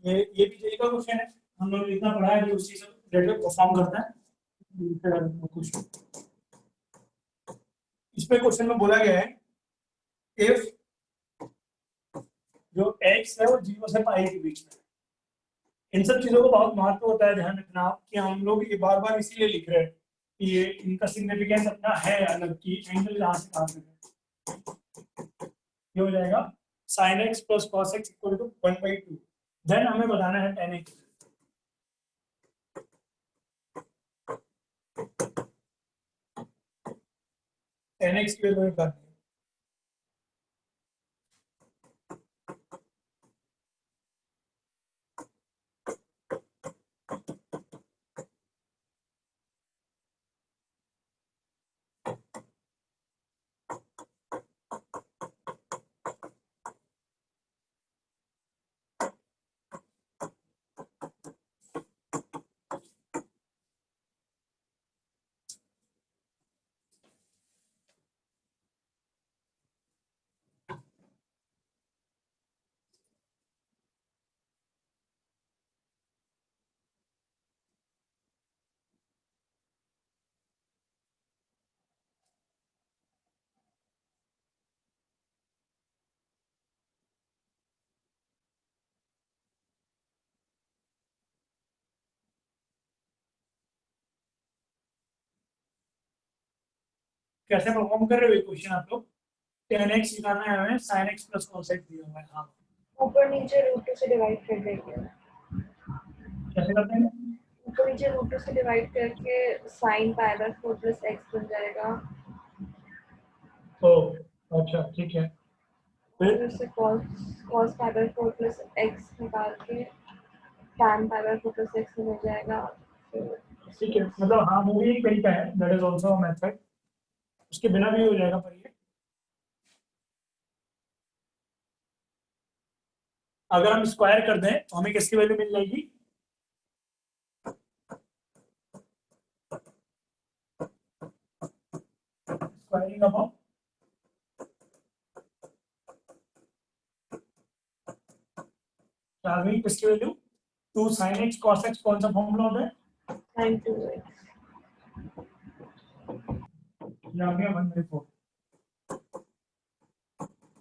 ये भी जेई का क्वेश्चन है, हम लोग इतना पढ़ा है कि उसी से रिलेटेड परफॉर्म करता है कुछ। इसमें क्वेश्चन में बोला गया है इफ जो x है वो 0 से पाई के बीच में, इन सब चीजों को बहुत महत्व होता है, ध्यान रखना आप कि हम लोग ये बार बार इसीलिए लिख रहे हैं कि ये इनका सिग्निफिकेंस अपना है अलग, की एंगल कहाँ से कहाँ से ये हो जाएगा sin x plus cos x equal to 1/2। Then हमें बताना है tan x। tan x की वैल्यू निकालनी है। कैसे परफॉर्म कर रहे हो क्वेश्चन आप लोग। tan x निकालना है हमें, sin x plus cos x दिया हुआ है। हाँ ऊपर नीचे रूट 2 से डिवाइड कर देंगे। कैसे करते हैं। ऊपर नीचे रूट 2 से डिवाइड करके sin pi by 4 plus x बन जाएगा। ओ अच्छा ठीक है, फिर फिर से cos pi by 4 plus x निकाल के tan pi by 4 plus x मिल जाएगा। फिर ठीक है, मतलब हाँ वो भी एक तरीका है, that is also a method, उसके बिना भी हो जाएगा। पर ये अगर हम स्क्वायर कर दें तो हमें किसकी वैल्यू मिल जाएगी, स्क्वायरिंग अपॉन क्या आ गई किसकी value, 2 sin x cos x, कौन सा फॉर्मूला होता है, sin 2x ये आ गया 1/4।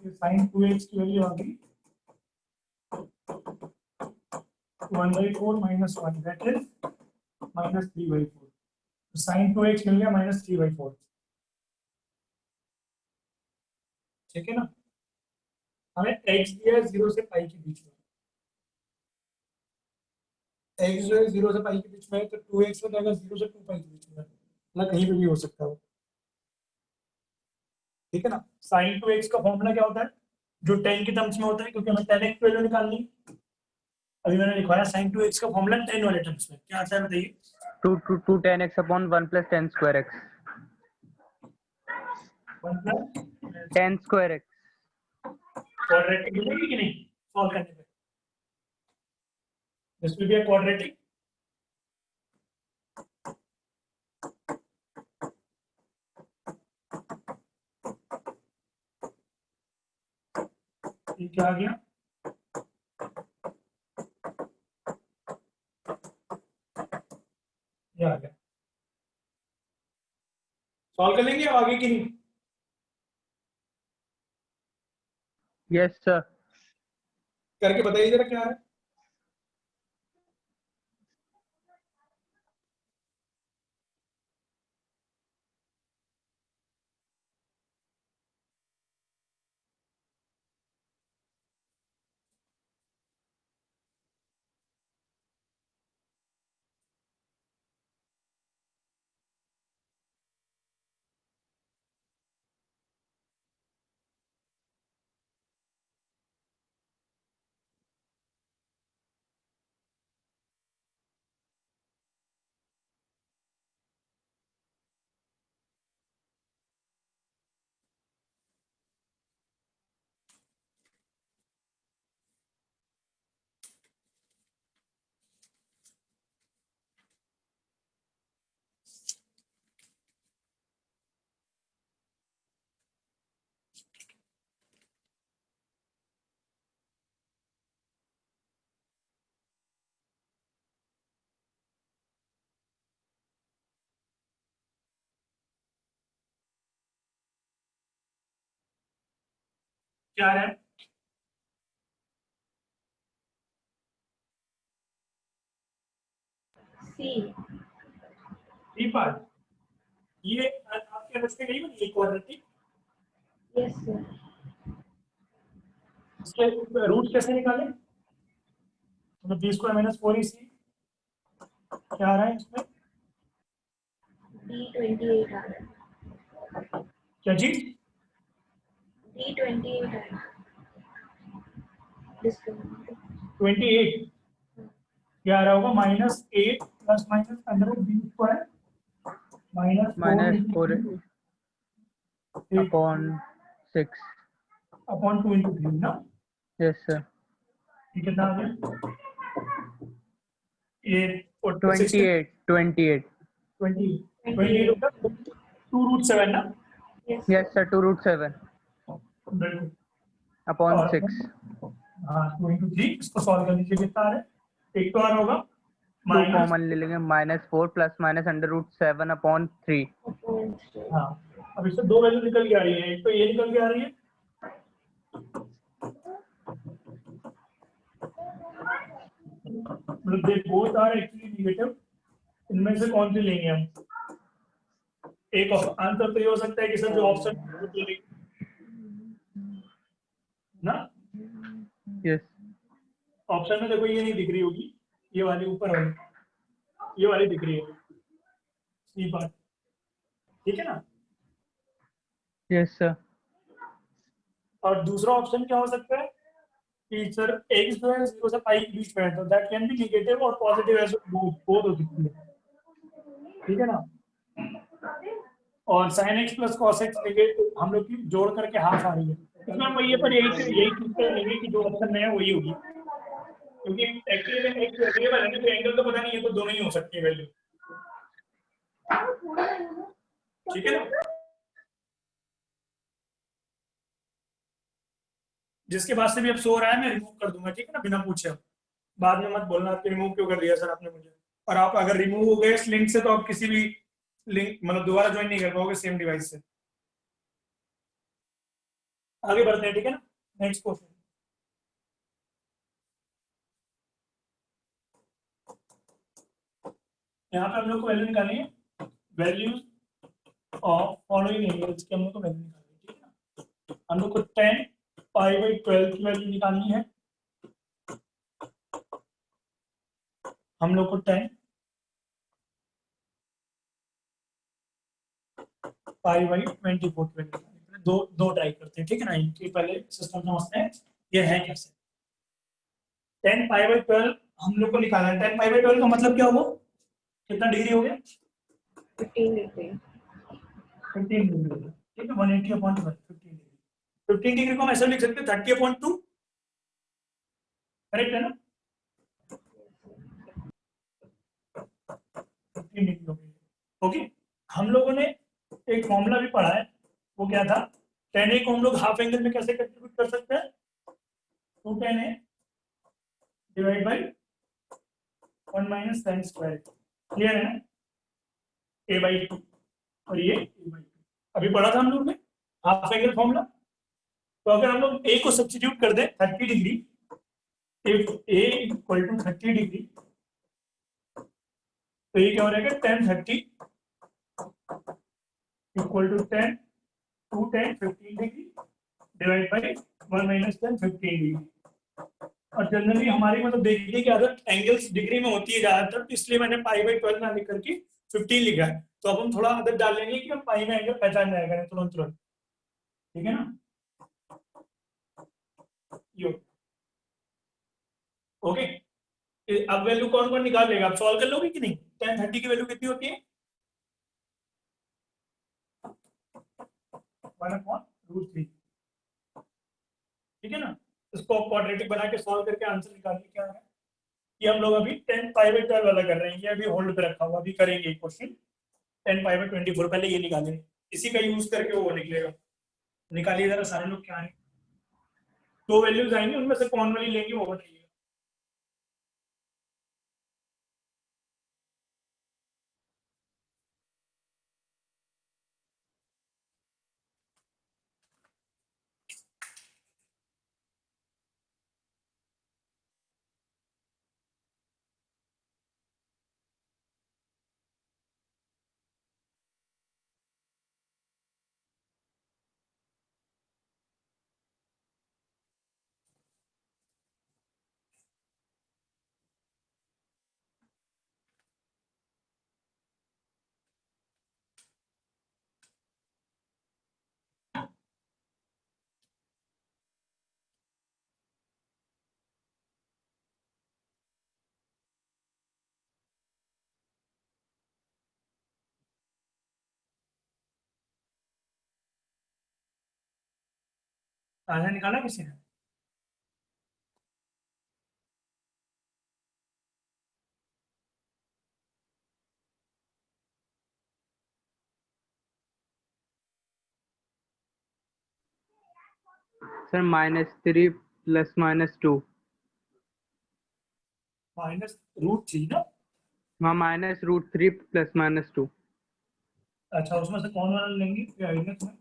ये sin 2x की वैल्यू आ गई 1/4 माइनस 1, दैट इज माइनस 3/4। तो sin 2x मिल गया माइनस 3/4, ठीक है ना। हमें x दिया है 0 से पाई के बीच में, x जो है 0 से पाई के बीच में है, तो 2x हो जाएगा 0 से 2 पाई के बीच में, मतलब कहीं पे भी हो सकता है, ठीक है ना। sin 2x का फॉर्मूला क्या होता है, जो 10 के टर्म्स में होता है, क्योंकि हमें 10x वैल्यू निकालनी है। अभी मैंने लिखवाया sin 2x का फॉर्मूला 10 वाले टर्म्स में, क्या आता है बताइए। 2 10 x upon 1 plus 10 square x. 1 plus 10 square x. Quadratic मिलेगी कि नहीं सॉल्व करने पे, this will be a quadratic. ये क्या आ गया आ गया। सॉल्व कर लेंगे आगे की नहीं? Yes sir. करके बताइए जरा क्या है। क्या है? सी। D part. ये आपके अंदर से नहीं बनी क्वाड्रेटिक? Yes sir. इसके रूट कैसे निकालें? तो बी स्क्वायर माइनस 4ac क्या आ रहा है इसमें? D28 आ रहा है। क्या चीज? D28 आ रहा है। डिस्क्रिमिनेंट। 28 क्या आ रहा होगा? -8 plus minus under root B square minus 4 -4 upon 6। Upon 2 into 3 ना? Yes sir. ये कितना आ गया? ये 28 28 20 होगा 2√7 ना? यस यस सर 2√7 बिल्कुल। अपॉन और 6 हाँ 2 into 3 इसको सॉल्व कर लीजिए कितना आ रहा है? एक तो आ रहा होगा 2 माइनस, कॉमन ले लेंगे -4 प्लस माइनस √7 अपॉन 3। हाँ अब इससे दो वैल्यू निकल के आ रही है। एक तो ये निकल के आ रही है मतलब they both are actually negative. इनमें से कौन सी लेंगे हम? एक आंसर तो ये हो सकता है कि सर जो ऑप्शन ना, यस ऑप्शन में देखो ये नहीं दिख रही होगी, ये वाली ऊपर वाली, ये वाली दिख रही है सी बात, ठीक है ना? Yes sir. और दूसरा ऑप्शन क्या हो सकता है कि सर x जो है 0 से पाई के बीच में है, तो दैट कैन बी नेगेटिव और पॉजिटिव एज बोथ हो सकती है, ठीक है ना? और sin x plus cos x negative हम लोग की जोड़ करके हाफ आ रही है। इसमें हम ये पर यही चूज कर लेंगे कि जो ऑप्शन में है वही होगी, क्योंकि एक्चुअली में x वेरिएबल है ना, तो एंगल तो पता नहीं है, तो दोनों ही हो सकती है वैल्यू, ठीक है ना? जिसके बाद से भी अब सो रहा है मैं रिमूव कर दूंगा, ठीक है ना, बिना पूछे। बाद में मत बोलना कि रिमूव क्यों कर दिया सर आपने मुझे। और आप अगर रिमूव हो गए इस लिंक से तो आप किसी भी लिंक मतलब दोबारा ज्वाइन नहीं कर पाओगे सेम डिवाइस से। आगे बढ़ते हैं, ठीक है ना? Next question. यहाँ पे हम लोग को वैल्यू निकालनी है, वैल्यूज ऑफ फॉलोइंग एंगल्स की हम लोग को वैल्यू निकालनी है, ठीक है ना? हम लोग को 10 π/12 की वैल्यू निकालनी है। हम लोग को 10 π/24 की वैल्यू दो ट्राई करते हैं, ठीक है ना? इनकी पहले सिस्टम समझते हैं ये है कैसे। 10 π/12 हम लोग को निकालना है। 10 π/12 का मतलब क्या हुआ? कितना डिग्री हो गया? 15 डिग्री। 15 डिग्री हो गया, ठीक है। 180/12 15 डिग्री। 15 डिग्री को हम ऐसे लिख सकते हैं 30/2, करेक्ट है ना? 15 डिग्री हो गई, ओके। हम लोगों ने एक फॉर्मूला भी पढ़ा है, वो क्या था? 10a को हम लोग हाफ एंगल में कैसे कंट्रीब्यूट कर सकते हैं? 210a divide by 1 - sin²। Clear है ना? a/2 और ये a/2। अभी पढ़ा था हम लोग ने हाफ एंगल फॉर्मूला। तो अगर हम लोग a को सब्स्टिट्यूट कर दें 30 degree, if a equal to 30 degree, तो ये क्या हो जाएगा, tan 30 equal to 10 2 10 15 degree divide by 1 minus 10 15 degree. और जनरली हमारी मतलब देखिए कि अगर एंगल्स डिग्री में होती है ज्यादातर, तो इसलिए मैंने π/12 ना लिख करके 15 लिखा है। तो अब हम थोड़ा आदत डाल लेंगे कि हम पाई में एंगल पहचान जाएगा तुरंत तुरंत, ठीक है ना। यो ओके, अब वैल्यू कौन कौन निकाल लेगा, आप सॉल्व कर लोगे कि नहीं। tan 30 की वैल्यू कितनी होती है, 1/√3, ठीक है ना। इसको क्वाड्रेटिक बना के सॉल्व करके आंसर निकालिए क्या है। ये हम लोग अभी 10 π/12 वाला कर रहे हैं, ये अभी होल्ड पे रखा हुआ, अभी करेंगे क्वेश्चन 10 π/24। पहले ये निकालें, इसी का यूज करके वो निकलेगा। निकालिए जरा सारे लोग क्या है। दो वैल्यूज आएंगी, उनमें से कौन वाली लेंगे वो बताइए। आंसर निकाला किसी ने। सर -3 + -2। -√3 ना। हाँ -√3 + -2। अच्छा, उसमें से कौन वाला लेंगे, क्या आइडिया तुम्हें।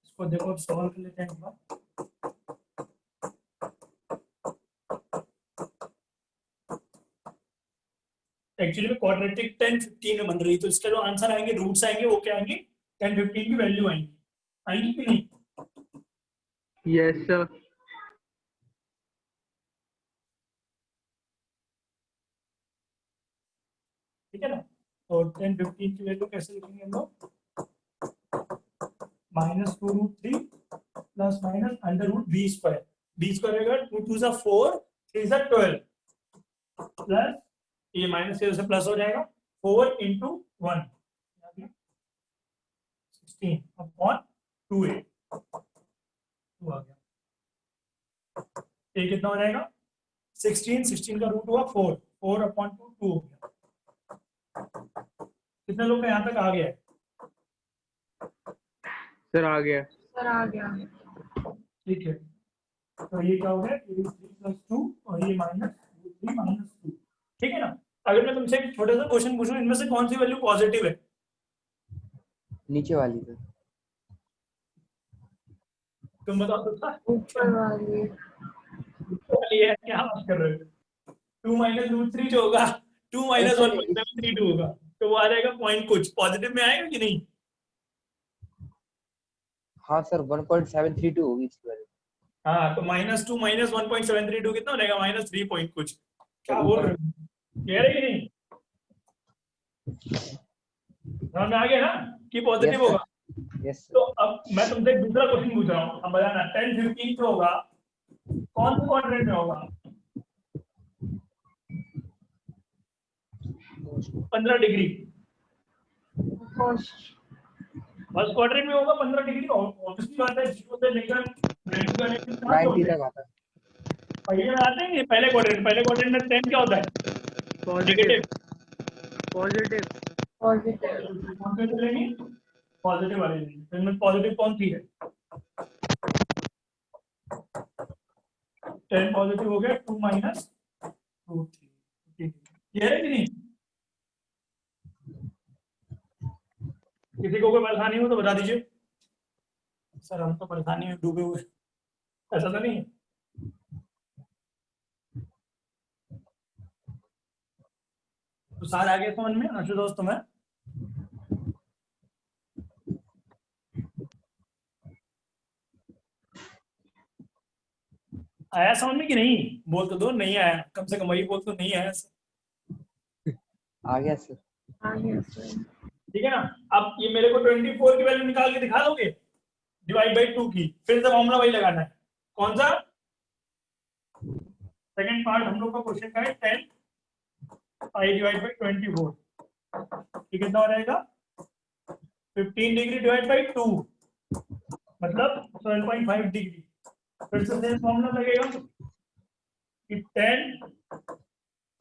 इसको देखो, अब सॉल्व कर लेते हैं एक बार। एक्चुअली में क्वाड्रेटिक 10 15 में बन रही है, तो इसका जो आंसर आएंगे, रूट्स आएंगे, वो क्या आएंगे, 10 15 की वैल्यू आएंगी कि नहीं। Yes sir. ठीक है ना। तो 10 15 की वैल्यू कैसे लिखेंगे हम लोग, -2√3 प्लस माइनस √b²। b² रहेगा 2 2 सा 4 3 सा 12 प्लस ये माइनस से प्लस हो जाएगा 4 × 1 16 अपॉन 2a 2 आ गया। ये कितना हो जाएगा 16 16 का रूट हुआ 4 4 अपॉन 2 2 हो गया। कितने लोग का यहाँ तक आ गया है। सर आ गया। सर आ गया। ठीक है, तो ये क्या हो गया 3 + 2 और ये -3 - 2, ठीक है ना। अगर मैं तुमसे एक छोटा सा क्वेश्चन पूछूं, इनमें से कौन सी वैल्यू पॉजिटिव है, नीचे वाली तो तुम बताओ तो। ऊपर वाली। ये क्या बात कर रहे हो। 2 - √3 जो होगा 2 - ऐसे 1.732 होगा, तो वो आ जाएगा पॉइंट कुछ, पॉजिटिव में आएगा कि नहीं। हाँ सर 1.732 होगी इसकी वैल्यू। हाँ, तो -2 - 1.732 कितना हो जाएगा, -3 पॉइंट कुछ। क्या तो बोल ऊपर रहे हो, कह रहे कि नहीं। समझ में आ गया ना कि पॉजिटिव यस होगा। सर यस तो सर। अब मैं तुमसे एक दूसरा क्वेश्चन पूछ रहा हूँ, अब बताना 10 15 जो होगा कौन से क्वाड्रेंट में होगा, 15 डिग्री फर्स्ट। फर्स्ट क्वाड्रेंट में होगा 15 डिग्री। ऑब्वियसली बात है, 0 से लेकर 90 का एंगल कहाँ पे 90 होता है, तक आता है। पहले में आते हैं। ये पहले क्वाड्रेंट में 10 क्या होता है, पॉजिटिव नेगेटिव। पॉजिटिव। पॉजिटिव। कौन से चलेंगे, पॉजिटिव वाले लेंगे। तो इनमें पॉजिटिव कौन सी है, 10 पॉजिटिव हो गया 2 माइनस रूट 3। क्लियर है कि नहीं? किसी को कोई परेशानी हो तो बता दीजिए। सर हम तो परेशानी में डूबे हुए, ऐसा तो नहीं है? तो सार आ गया समझ में आशुतोष तुम्हें? आया समझ में कि नहीं? बोल तो दो नहीं आया, कम से कम वही बोल तो नहीं आया। आ गया सर। हाँ यस सर। ठीक है ना? अब ये मेरे को 24 की वैल्यू निकाल के दिखा दोगे डिवाइड बाई 2 की, फिर से फॉर्मूला वही लगाना है। कौन सा? सेकंड पार्ट हम लोग का क्वेश्चन का है 10 पाई डिवाइड बाई 24। ये कितना हो जाएगा? 15 डिग्री डिवाइड बाई 2 मतलब 12.5 डिग्री। फिर से सेम फॉर्मूला लगेगा कि 10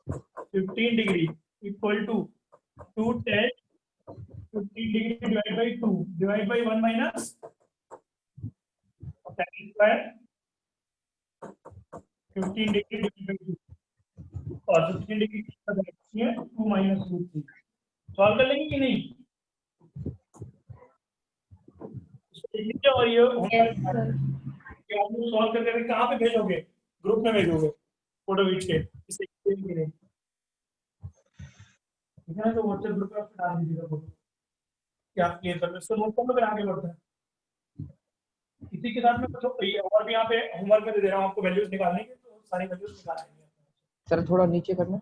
15 degree equal to 2 10 15 degree divide by 2 divide by 1 minus tan square 15 degree divide by 2 और 15 डिग्री की है 2 माइनस रूट 3। सॉल्व कर लेंगे कि नहीं? इसको लिख लीजिए और ये यस सर। आप लोग सॉल्व करके कहाँ पे भेजोगे? ग्रुप में भेजोगे फोटो खींच के, इसे ठीक है ना? तो व्हाट्सएप ग्रुप में डाल दीजिएगा फोटो क्या क्लियर कर लो, इसको नोट कर लो फिर आगे बढ़ते हैं। इसी के साथ में कुछ और भी यहाँ पे होमवर्क में दे रहा हूँ आपको वैल्यूज निकालने की, तो सारी वैल्यूज निकाल लेंगे। सर थोड़ा नीचे करना।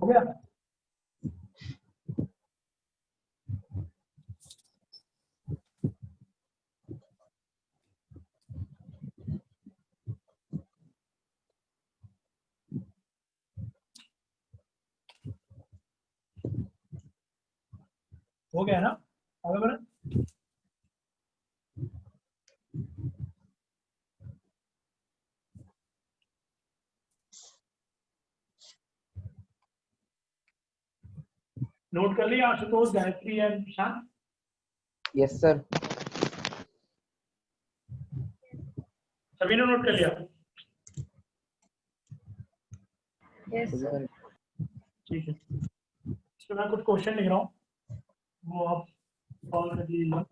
हो गया? हो गया ना? आगे बढ़े। नोट कर लिया Ashutosh, Gayatri and Prashant? Yes sir. सभी ने नोट कर लिया? Yes sir. ठीक है, इसमें मैं कुछ क्वेश्चन लिख रहा हूँ, वो आप सॉल्व कर लीजिए।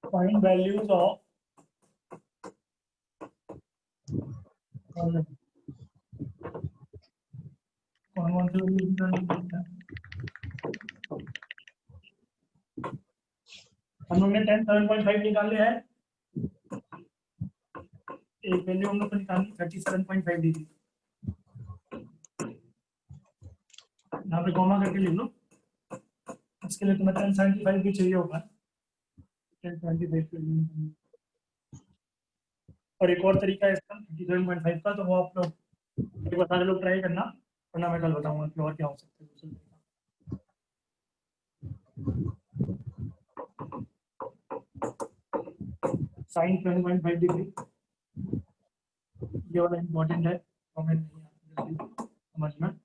फाइंड वैल्यूज ऑफ कौन से हम लोग ने 10 7.5 निकाले हैं। एक वैल्यू हम लोग को निकालनी 37.5 डिग्री। यहाँ पे कॉमा करके लिख लो, इसके लिए तुम्हें 1075 भी चाहिए होगा। 1075 और एक और तरीका है इसका 37.5 का, तो वो आप लोग एक बार सारे लोग ट्राई करना, वरना मैं कल बताऊंगा कि और क्या हो सकता है। साइन 7.5 डिग्री ये वाला इम्पोर्टेंट है, कमेंट नहीं समझना।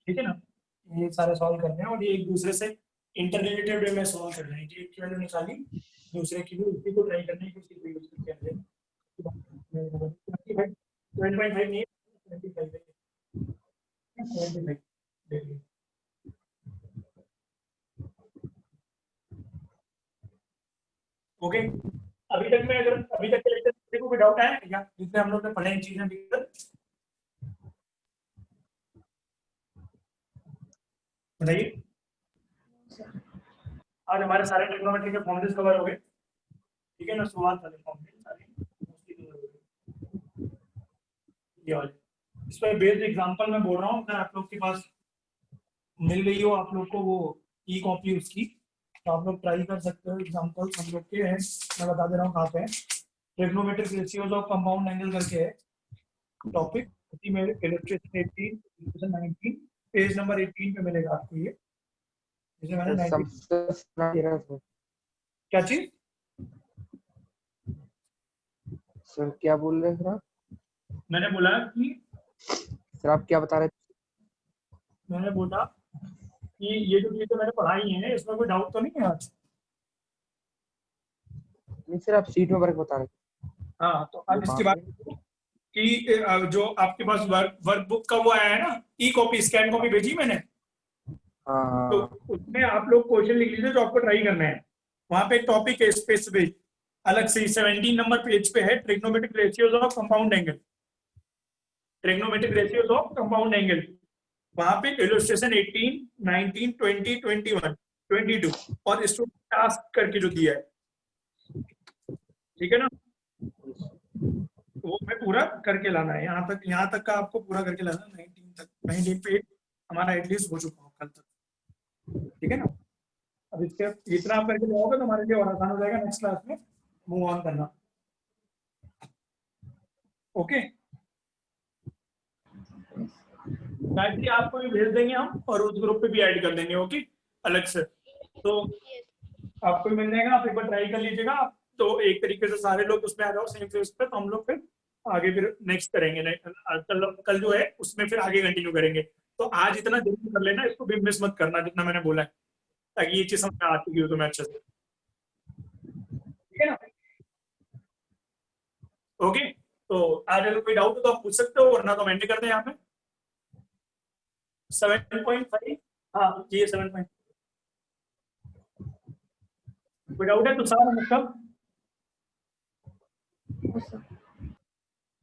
ठीक है ना? ये सारे सॉल्व करने हैं और ये एक दूसरे से इंटर रिलेटेड वे में सॉल्व कर रहे हैं। एक की वैल्यू निकाली, दूसरे की भी उसी को ट्राई करने की, उसी को यूज करके आ जाए। 25 नहीं है, 25 है। 25 देखिए। ओके, अभी तक में अगर अभी तक के लेक्चर किसी को भी डाउट है या जिसमें हम लोग ने पढ़े चीजें अभी तक बताइए। आज हमारे सारे ट्रिग्नोमेट्री के फॉर्मूलेस कवर हो गए, ठीक है ना, शुरुआत वाले फॉर्मूले सारे mostly cover हो गए। ये वाले इस पर बेस्ड एग्जांपल मैं बोल रहा हूँ, अगर आप लोग के पास मिल गई हो आप लोग को वो ई कॉपी उसकी, तो आप लोग ट्राई कर सकते हो। एग्जांपल हम लोग के हैं, मैं बता दे रहा हूँ कहाँ पे है। Trigonometric ratios of compound angle करके है टॉपिक, उसी में इलस्ट्रेशन 18 2019 पेज नंबर 18 पे मिलेगा आपको ये, जिसे मैंने 19 क्या चीज सर क्या बोल रहे हैं सर आप? मैंने बोला कि सर आप क्या बता रहे थे? मैंने बोला कि ये जो चीजें मैंने पढ़ाई हैं इसमें कोई डाउट तो नहीं है आज? नहीं सर, आप शीट में वर्क बता रहे थे। हाँ, तो अब इसके बाद कि जो आपके पास वर्क बुक का वो आया है ना, ई कॉपी स्कैन कॉपी भेजी मैंने, हाँ तो उसमें आप लोग क्वेश्चन लिख लीजिए जो आपको ट्राई करना है। वहां पे एक टॉपिक है स्पेसिफिक अलग से 17 नंबर पेज पे है, trigonometric ratios of compound angle, trigonometric ratios of compound angle. वहां पे इलस्ट्रेशन 18 19 20 21 22 और स्टूडेंट टास्क करके जो दिया है, ठीक है ना, वो मैं पूरा करके लाना है। यहाँ तक का आपको पूरा करके लाना है, 19 तक, 19 पे हमारा एटलीस्ट हो चुका हो कल तक, ठीक है ना। अब इसके इतना आप करके लाओगे तो हमारे लिए और आसान हो जाएगा नेक्स्ट क्लास में मूव ऑन करना। ओके, गायत्री आपको भी भेज देंगे हम और उस ग्रुप पे भी ऐड कर देंगे, ओके, अलग से, तो आपको भी मिल जाएगा। आप एक बार ट्राई कर लीजिएगा, तो एक तरीके से सारे लोग उसमें आ जाओ सेम फेज पे, तो हम लोग फिर आगे फिर नेक्स्ट करेंगे। कल जो है उसमें फिर आगे कंटिन्यू करेंगे। तो आज इतना जल्दी कर लेना, इसको भी मिस मत करना जितना मैंने बोला है, ताकि ये चीज समझ में आ चुकी हो तुम्हें अच्छे से, ठीक है ना। ओके, तो आज अगर कोई डाउट हो तो आप पूछ सकते हो, वरना तो कमेंट करते हैं यहाँ पे। 7.5, हाँ ये 7. कोई डाउट है तो सारा मतलब,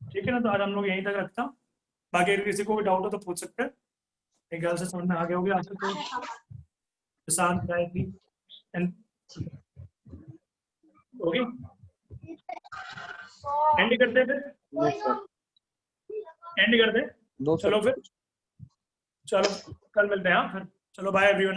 ठीक है ना। तो आज हम लोग यहीं तक रखता हूँ, बाकी अगर किसी को भी डाउट हो तो पूछ सकते हैं। एक ख्याल से समझ में आ गया होगा आज तो शांत गायत्री एंड ओके, एंड करते हैं फिर, एंड करते हैं। चलो फिर, चलो कल मिलते हैं। हाँ फिर चलो, बाय एवरीवन।